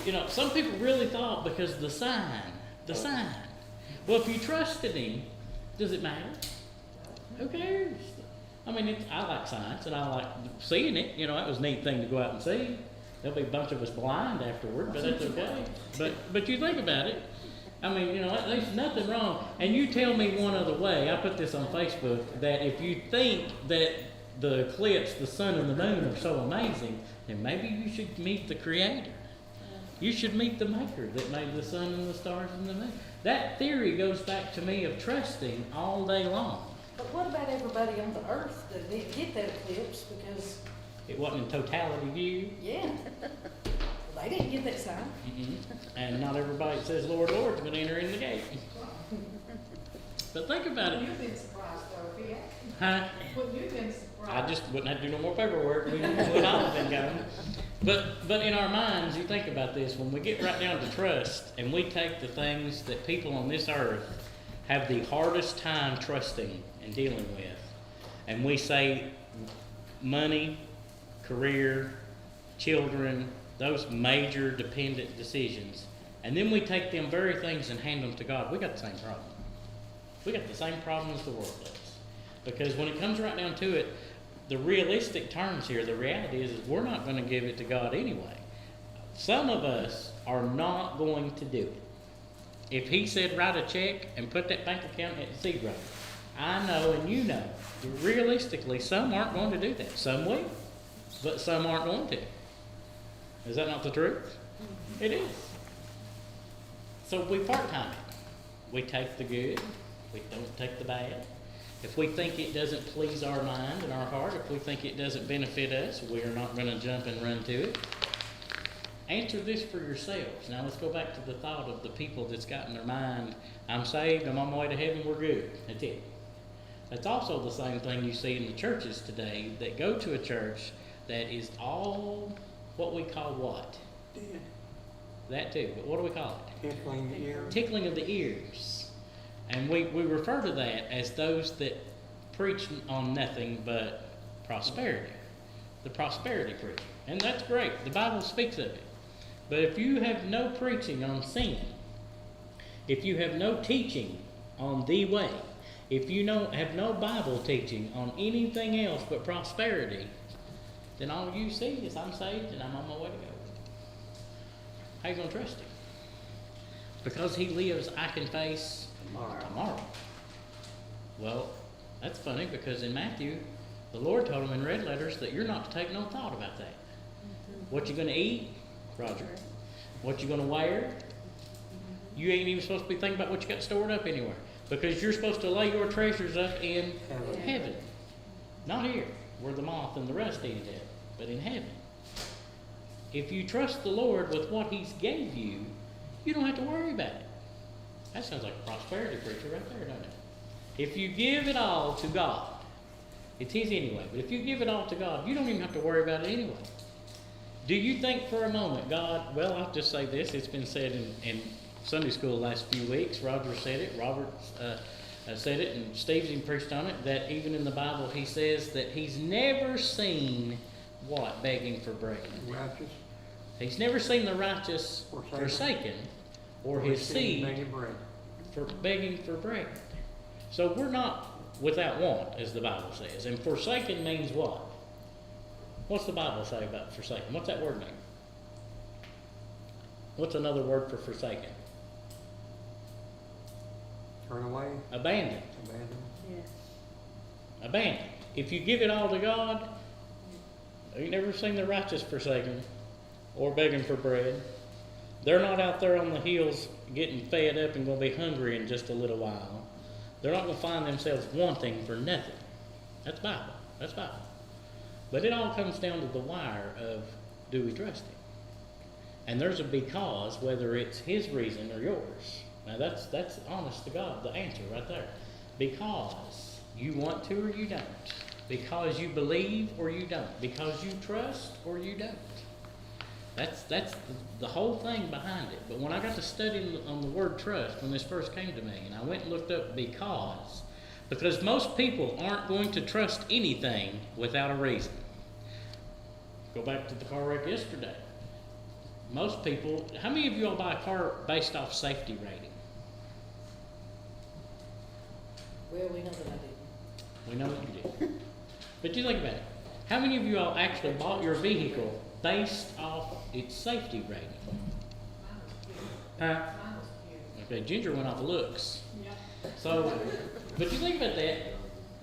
you know, some people really thought because the sign. Well, if you trusted him, does it matter? Who cares? I mean, I like science and I like seeing it. You know, that was a neat thing to go out and see. There'll be a bunch of us blind afterward, but that's okay. But you think about it. I mean, you know, there's nothing wrong. And you tell me one other way. I put this on Facebook that if you think that the eclipse, the sun and the moon are so amazing, then maybe you should meet the Creator. You should meet the Maker that made the sun and the stars and the moon. That theory goes back to me of trusting all day long. But what about everybody on the earth that didn't get that eclipse because... It wasn't in totality view. Yeah. They didn't get that sign. And not everybody that says, Lord, Lord, is going to enter in the gate. But think about it. You've been surprised though, if you Huh? Well, you've been surprised. I just wouldn't have to do no more paperwork. We would all have been going. But in our minds, you think about this, when we get right down to trust and we take the things that people on this earth have the hardest time trusting and dealing with, and we say money, career, children, those major dependent decisions, and then we take them very things and hand them to God, we got the same problem. We got the same problem as the world does. Because when it comes right down to it, the realistic terms here, the reality is we're not going to give it to God anyway. Some of us are not going to do it. If he said write a check and put that bank account at zero, I know and you know, realistically, some aren't going to do that. Some will, but some aren't going to. Is that not the truth? It is. So we part-time it. We take the good, we don't take the bad. If we think it doesn't please our mind and our heart, if we think it doesn't benefit us, we are not going to jump and run to it. Answer this for yourselves. Now let's go back to the thought of the people that's got in their mind, I'm saved, I'm on my way to heaven, we're good. That's it. That's also the same thing you see in the churches today that go to a church that is all what we call what? Dead. That too, but what do we call it? Tickling the ear. Tickling of the ears. And we refer to that as those that preach on nothing but prosperity. The prosperity preacher. And that's great. The Bible speaks of it. But if you have no preaching on sin, if you have no teaching on the way, if you have no Bible teaching on anything else but prosperity, then all you see is I'm saved and I'm on my way to go. How you going to trust him? Because he lives, I can face tomorrow. Well, that's funny because in Matthew, the Lord told him in red letters that you're not to take no thought about that. What you going to eat? Roger. What you going to wear? You ain't even supposed to be thinking about what you got stored up anywhere. Because you're supposed to lay your treasures up in heaven. Not here, where the moth and the rust eat it, but in heaven. If you trust the Lord with what he's gave you, you don't have to worry about it. That sounds like a prosperity preacher right there, doesn't it? If you give it all to God, it's his anyway, but if you give it all to God, you don't even have to worry about it anyway. Do you think for a moment, God, well, I'll just say this, it's been said in Sunday school the last few weeks, Roger said it, Robert said it, and Steve's even preached on it, that even in the Bible he says that he's never seen what? Begging for bread. Righteous. He's never seen the righteous forsaken or his seed begging for bread. So we're not without want, as the Bible says. And forsaken means what? What's the Bible say about forsaken? What's that word mean? What's another word for forsaken? Turn away. Abandoned. Abandon. Yeah. Abandoned. If you give it all to God, you've never seen the righteous forsaken or begging for bread. They're not out there on the hills getting fed up and going to be hungry in just a little while. They're not going to find themselves wanting for nothing. That's Bible. That's Bible. But it all comes down to the wire of, do we trust him? And there's a because, whether it's his reason or yours. Now that's honest to God, the answer right there. Because you want to or you don't. Because you believe or you don't. Because you trust or you don't. That's the whole thing behind it. But when I got to studying on the word trust, when this first came to me, and I went and looked up because most people aren't going to trust anything without a reason. Go back to the car wreck yesterday. Most people, how many of you all buy a car based off safety rating? Well, we know that I didn't. We know that you did. But you think about it. How many of you all actually bought your vehicle based off its safety rating? Huh? Okay, Ginger went off looks. So, but you think about that.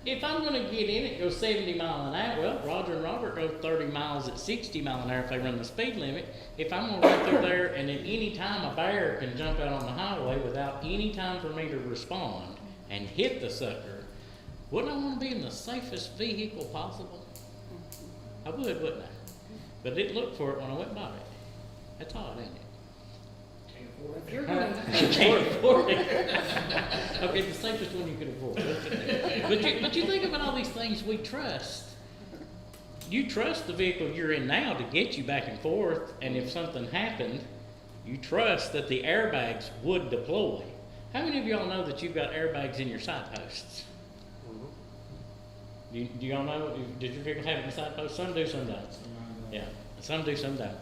If I'm going to get in it, go 70 miles an hour, well, Roger and Robert go 30 miles at 60 miles an hour if they run the speed limit. If I'm going to run through there and at any time a bear can jump out on the highway without any time for me to respond and hit the sucker, wouldn't I want to be in the safest vehicle possible? I would, wouldn't I? But I didn't look for it when I went and bought it. That's odd, isn't it? If you're gonna, You can't afford it. Okay, the safest one you can afford. But you think about all these things we trust. You trust the vehicle you're in now to get you back and forth, and if something happened, you trust that the airbags would deploy. How many of y'all know that you've got airbags in your side posts? Do y'all know? Did your vehicle have it in the side posts? Some do, some don't. Yeah, some do, some don't.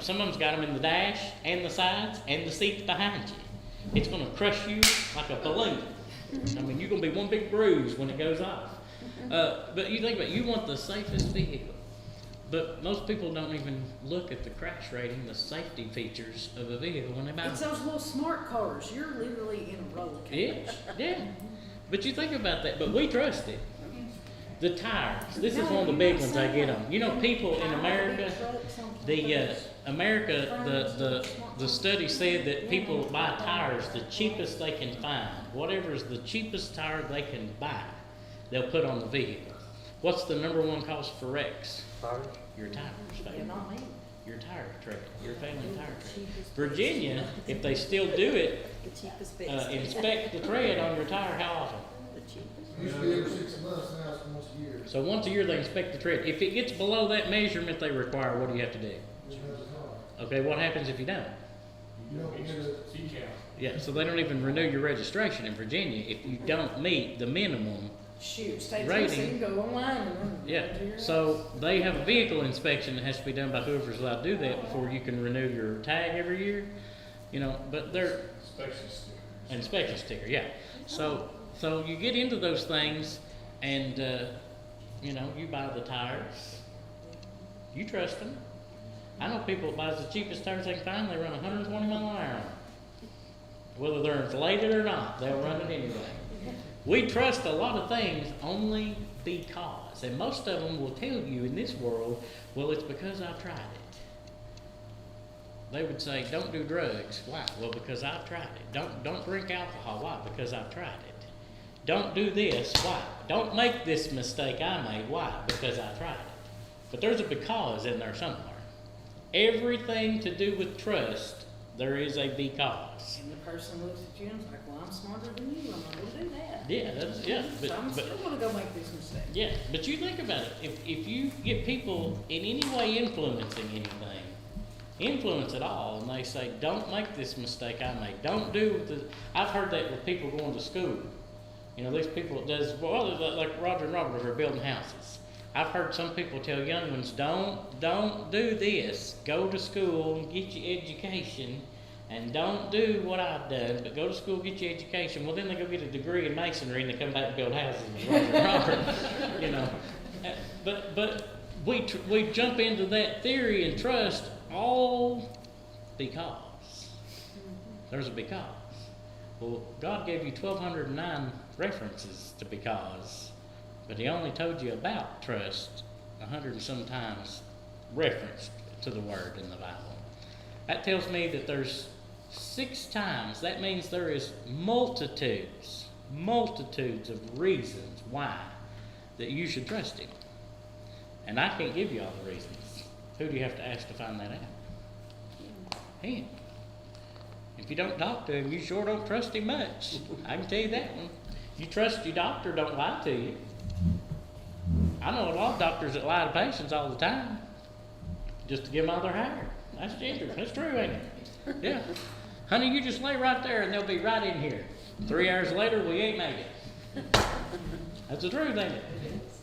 Some of them's got them in the dash and the sides and the seats behind you. It's going to crush you like a balloon. I mean, you're going to be one big bruise when it goes off. But you think about it, you want the safest vehicle. But most people don't even look at the crash rating, the safety features of a vehicle when they buy It's one. those little smart cars. You're literally in a roller Yeah, cage. yeah. But you think about that, but we trust it. The tires, this is No, one of the you're big not ones I saying get that. on. You know, people in Big America, trucks on the, those America, frames, the study said that people buy tires the cheapest they can find. Whatever is the cheapest tire they can buy, they'll put on the vehicle. What's the number one cause for wrecks? Tires. Your tires Yeah, fail. not me. Your tire tread, your failing tire tread. Virginia, if they still do it, The cheapest fix. inspect the tread on your tire how often? The cheapest. Used to be every 6 months, now it's once a year. So once a year they inspect the tread. If it gets below that measurement they require, what do you have to do? You have a car. Okay, what happens if you don't? You don't get a, Seat count. Yeah, so they don't even renew your registration in Virginia if you don't meet the minimum. Shoot, stay Rating. so you can go online and run. Yeah, so they have a vehicle inspection that has to be done by whoever's allowed to do that before you can renew your tag every year. You know, but they're Inspection stickers. inspection sticker, yeah. So you get into those things and, you know, you buy the tires. You trust them. I know people that buys the cheapest tires they can find, they run 120 mile an hour on them. Whether they're inflated or not, they'll run it anyway. We trust a lot of things only because, and most of them will tell you in this world, well, it's because I've tried it. They would say, don't do drugs. Why? Well, because I've tried it. Don't drink alcohol. Why? Because I've tried it. Don't do this. Why? Don't make this mistake I made. Why? Because I tried it. But there's a because in there somewhere. Everything to do with trust, there is a because. And the person looks at you and is like, well, I'm smarter than you. I'm not gonna do that. Yeah, So I'm still gonna go make this mistake. yeah, but you think about it. If you get people in any way influencing anything, influence at all, and they say, don't make this mistake I made. Don't do the. I've heard that with people going to school. You know, these people like Roger and Robert are building houses. I've heard some people tell young ones, don't do this. Go to school and get your education, and don't do what I've done, but go to school, get your education. Well, then they go get a degree in masonry and they come back and build houses with Roger and Robert. You know, but we jump into that theory and trust all because there's a because. Well, God gave you 1,209 references to because, but He only told you about trust 100 and some times referenced to the word in the Bible. That tells me that there's 6 times. That means there is multitudes of reasons why that you should trust Him. And I can't give you all the reasons. Who do you have to ask to find that out? Him. If you don't talk to Him, you sure don't trust Him much. I can tell you that one. You trust your doctor, don't lie to you. I know a lot of doctors that lie to patients all the time just to get them out of their hair. That's ginger. That's true, ain't it? Yeah. Honey, you just lay right there and they'll be right in here. 3 hours later, we ain't made it. That's the truth, ain't it?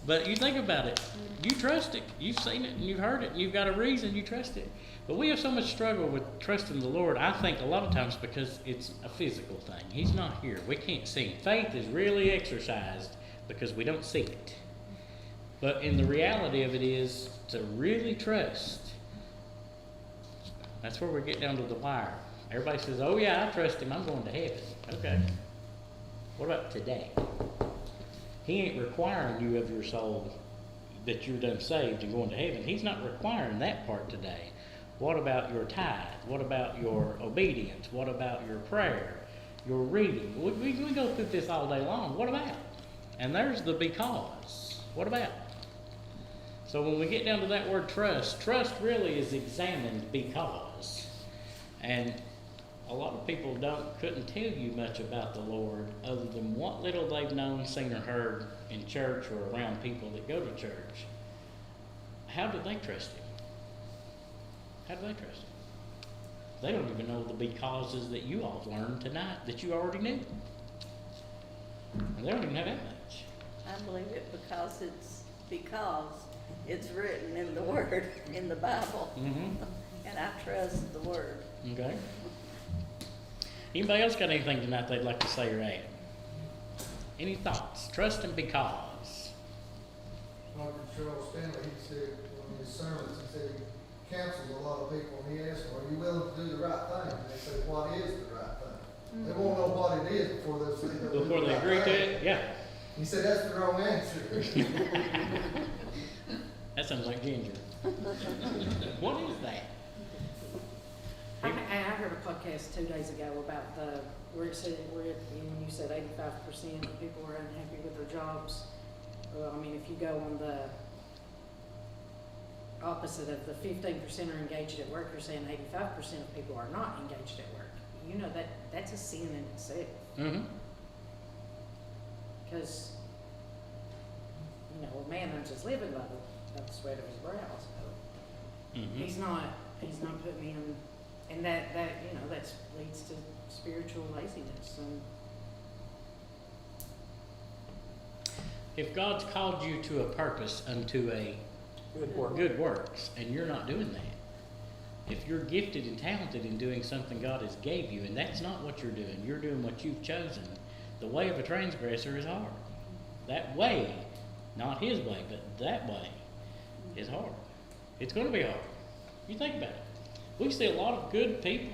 But you think about it. You trust it. You've seen it and you've heard it and you've got a reason you trust it. But we have so much struggle with trusting the Lord, I think a lot of times because it's a physical thing. He's not here. We can't see Him. Faith is really exercised because we don't see it. But in the reality of it is to really trust. That's where we get down to the wire. Everybody says, oh yeah, I trust Him. I'm going to heaven. Okay. What about today? He ain't requiring you of your soul that you're done saved and going to heaven. He's not requiring that part today. What about your tithe? What about your obedience? What about your prayer? Your reading? We go through this all day long. What about? And there's the because. What about? So when we get down to that word trust really is examined because. And a lot of people couldn't tell you much about the Lord other than what little they've known, seen, or heard in church or around people that go to church. How do they trust Him? How do they trust Him? They don't even know the becauses that you all learned tonight that you already knew. And they don't even have that much. I believe it because it's written in the Word, in the Bible. Mm-hmm. And I trust the Word. Okay. Anybody else got anything tonight they'd like to say or add? Any thoughts? Trust Him because. Dr. Charles Stanley, he said, when his sermons, he said he counsels a lot of people, and he asks them, are you willing to do the right thing? And they say, what is the right thing? They won't know what it is before they'll say they'll do Before the they right agree to thing. it, yeah. He said, that's the wrong answer. That sounds like ginger. What is that? I heard a podcast 2 days ago about where it said, when you said 85% of people are unhappy with their jobs. Well, I mean, if you go on the opposite of the 15% are engaged at work, you're saying 85% of people are not engaged at work. You know, that's a sin in itself. Mm-hmm. Because, you know, a man earns his living by the sweat of his brow, so Mm-hmm. he's not putting in, and that, you know, that leads to spiritual laziness. And If God's called you to a purpose unto a Good work. good works, and you're not doing that, if you're gifted and talented in doing something God has gave you, and that's not what you're doing what you've chosen, the way of a transgressor is hard. That way, not his way, but that way is hard. It's going to be hard. You think about it. We see a lot of good people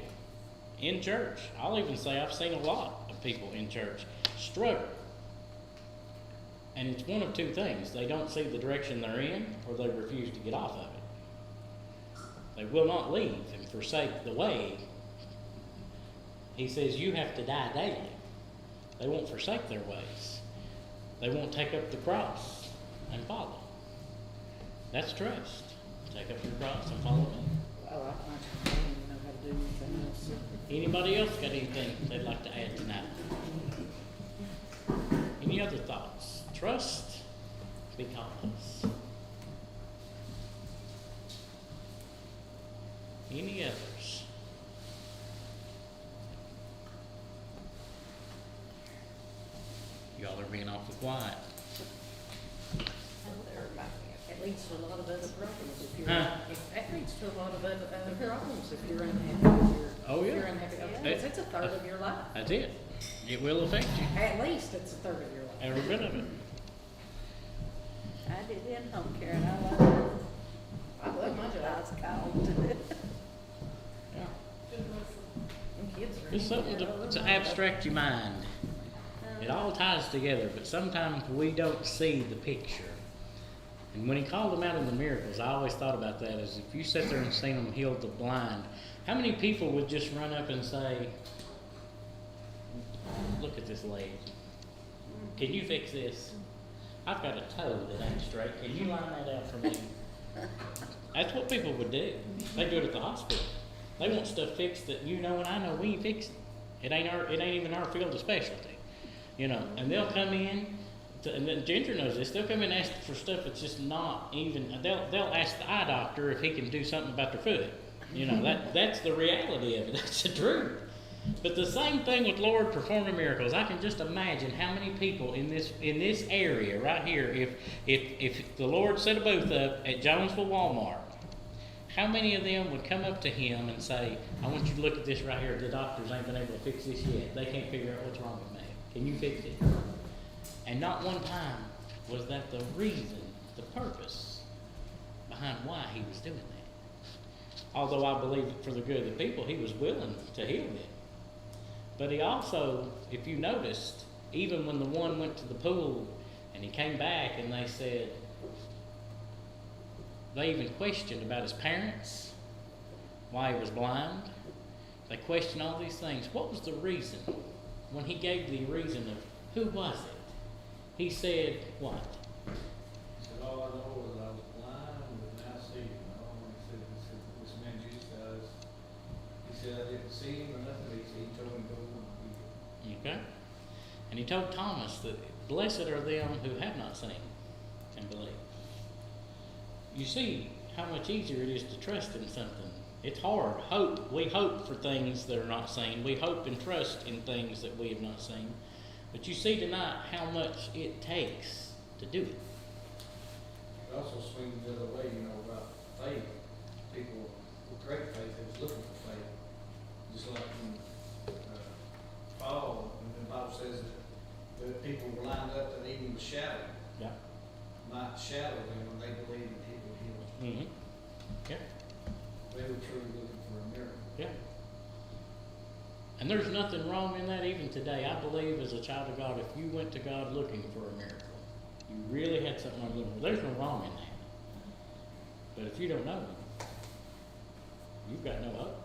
in church. I'll even say I've seen a lot of people in church struggle. And it's one of two things. They don't see the direction they're in, or they refuse to get off of it. They will not leave and forsake the way. He says you have to die daily. They won't forsake their ways. They won't take up the cross and follow. That's trust. Take up your cross and follow me. I don't even know how to do anything else. Anybody else got anything they'd like to add tonight? Any other thoughts? Trust because. Any others? Y'all are being awful quiet. It leads to a lot of other problems if you're, Huh? that leads to a lot of other problems if you're unhappy with your, Oh, yeah. if you're unhappy with Yeah. it's a third of your life. That's it. It will affect you. At least it's a third of your life. Every bit of it. I did in-home care and I love it. I love my I job. was called to do it. Yeah. Them kids are. It's something to abstract your mind. It all ties together, but sometimes we don't see the picture. And when he called them out in the miracles, I always thought about that as if you sit there and seen them heal the blind, how many people would just run up and say, look at this leg. Can you fix this? I've got a toe that ain't straight. Can you line that out for me? That's what people would do. They do it at the hospital. They want stuff fixed that you know and I know we ain't fixing. It ain't even our field of specialty. You know, and they'll come in, and then Ginger knows this, they'll come in and ask for stuff that's just not even, they'll ask the eye doctor if he can do something about their foot. You know, that's the reality of it, that's the truth. But the same thing with Lord performing miracles. I can just imagine how many people in this area right here, if the Lord set a booth up at Jonesville Walmart, how many of them would come up to him and say, I want you to look at this right here. The doctors ain't been able to fix this yet. They can't figure out what's wrong with me. Can you fix it? And not one time was that the reason, the purpose behind why he was doing that. Although I believe that for the good of the people, he was willing to heal them. But he also, if you noticed, even when the one went to the pool and he came back and they said, they even questioned about his parents, why he was blind. They questioned all these things. What was the reason? When he gave the reason of who was it, he said what? He said, all I know is I was blind, but now I see him. He said, this man Jesus does. He said, I didn't see him or nothing. He told me to go and be. Okay. And he told Thomas that blessed are them who have not seen and believe. You see how much easier it is to trust in something. It's hard. Hope. We hope for things that are not seen. We hope and trust in things that we have not seen. But you see tonight how much it takes to do it. It also swings the other way, you know, about faith. People with great faith, they was looking for faith. Just like in Paul, and the Bible says that people were lined up that even the shadow Yeah. might shadow them when they believed that he would heal. Mm-hmm. Yeah, They were truly looking for a miracle. yeah. And there's nothing wrong in that even today. I believe as a child of God, if you went to God looking for a miracle, you really had something wrong with it. There's no wrong in that. But if you don't know Him, you've got no hope.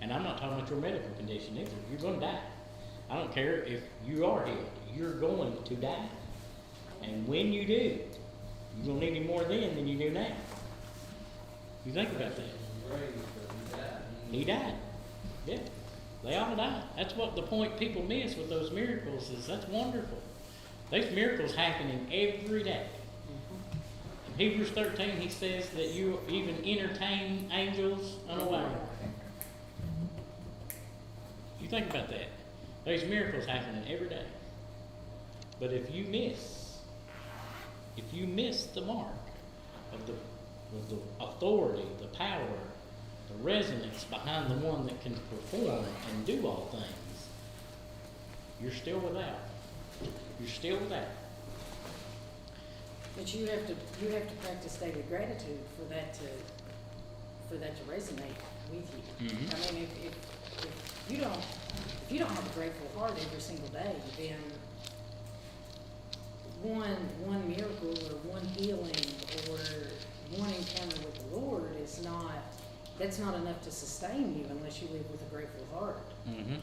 And I'm not talking about your medical condition either. You're going to die. I don't care if you are healed. You're going to die. And when you do, you're going to need Him more then than you do now. You think about that. Raised, but He died. Yeah. They all died. That's what the point people miss with those miracles is that's wonderful. There's miracles happening every day. In Hebrews 13, he says that you even entertain angels unaware. You think about that. There's miracles happening every day. But if you miss the mark of the authority, the power, the resonance behind the one that can perform and do all things, you're still without. You're still without. But you have to practice daily gratitude for that to resonate with you. Mhm. I mean, if you don't have a grateful heart every single day, then one miracle or one healing or one encounter with the Lord that's not enough to sustain you unless you live with a grateful heart. Mm-hmm.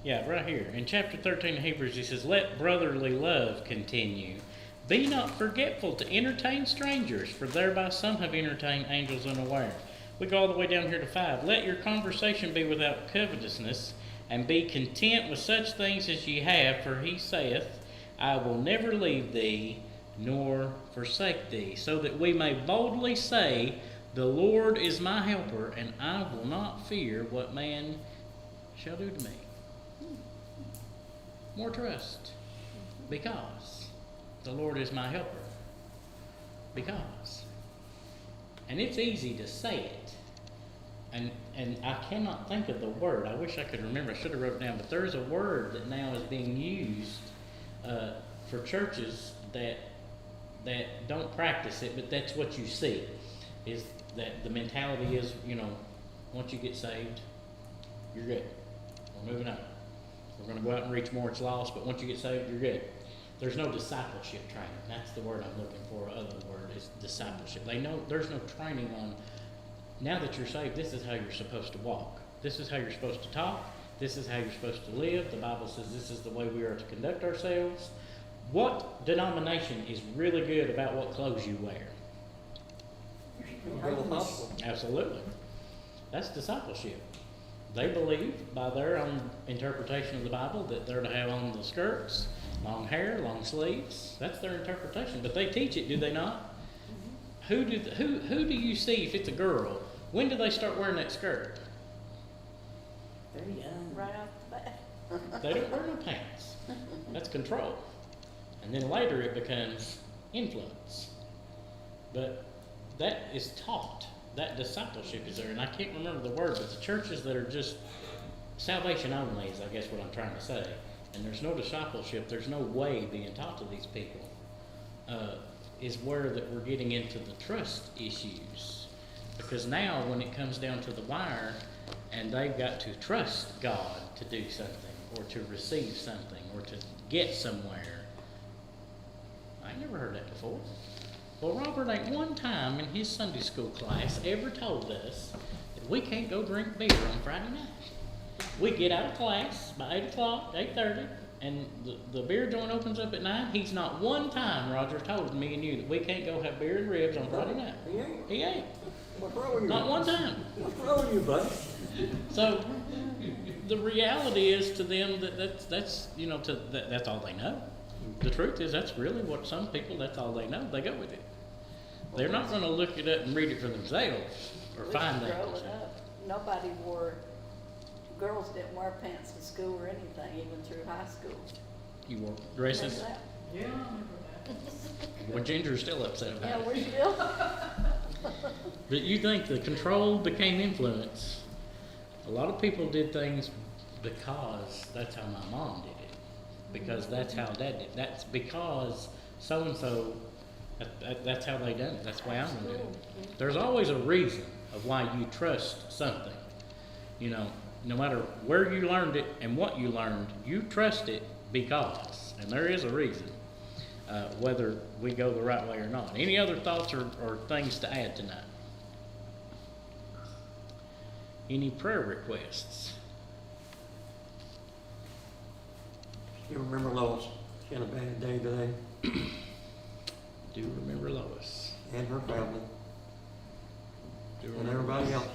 Yeah, right here. In chapter 13 of Hebrews, he says, let brotherly love continue. Be not forgetful to entertain strangers, for thereby some have entertained angels unaware. We go all the way down here to 5. Let your conversation be without covetousness, and be content with such things as ye have, for he saith, I will never leave thee, nor forsake thee, so that we may boldly say, the Lord is my helper, and I will not fear what man shall do to me. More trust, because the Lord is my helper. Because. And it's easy to say it. And I cannot think of the word. I wish I could remember. I should have wrote it down. But there is a word that now is being used for churches that don't practice it, but that's what you see. Is that the mentality is, once you get saved, you're good. We're moving on. We're going to go out and reach more. It's lost, but once you get saved, you're good. There's no discipleship training. That's the word I'm looking for. Other word is discipleship. There's no training on, now that you're saved, this is how you're supposed to walk. This is how you're supposed to talk. This is how you're supposed to live. The Bible says this is the way we are to conduct ourselves. What denomination is really good about what clothes you wear? Absolutely. That's discipleship. They believe, by their own interpretation of the Bible, that they're to have on the skirts, long hair, long sleeves. That's their interpretation. But they teach it, do they not? Mm-hmm. Who do you see if it's a girl? When do they start wearing that skirt? Very young. Right off the bat. They don't wear no pants. That's control. And then later it becomes influence. But that is taught. That discipleship is there. And I can't remember the word, but the churches that are just salvation only is, I guess, what I'm trying to say. And there's no discipleship. There's no way being taught to these people. Is where that we're getting into the trust issues. Because now when it comes down to the wire and they've got to trust God to do something or to receive something or to get somewhere. I ain't never heard that before. Well, Robert ain't one time in his Sunday school class ever told us that we can't go drink beer on Friday night. We get out of class by 8 o'clock, 8:30, and the beer joint opens up at 9. He's not one time, Roger, told me and you that we can't go have beer and ribs on Friday night. He ain't. He ain't. What's wrong with you? Not one time. What's wrong with you, buddy? So the reality is to them that that's that's all they know. The truth is that's really what some people, that's all they know. They go with it. They're not going to look it up and read it for themselves or find that. Growing up, girls didn't wear pants to school or anything, even through high school. You wore dresses. Remember that? Yeah, I remember that. Well, Ginger's still upset about Yeah, it. we're still. But you think the control became influence. A lot of people did things because that's how my mom did it. because that's how Dad did. That's because so and so. That's how they done it. That's the way I'm gonna do it. There's always a reason of why you trust something. You know, no matter where you learned it and what you learned, you trust it because, and there is a reason, whether we go the right way or not. Any other thoughts or things to add tonight? Any prayer requests? You remember Lois? She had a bad day today, Do remember Lois. and her family, Do and remember everybody Lois. else.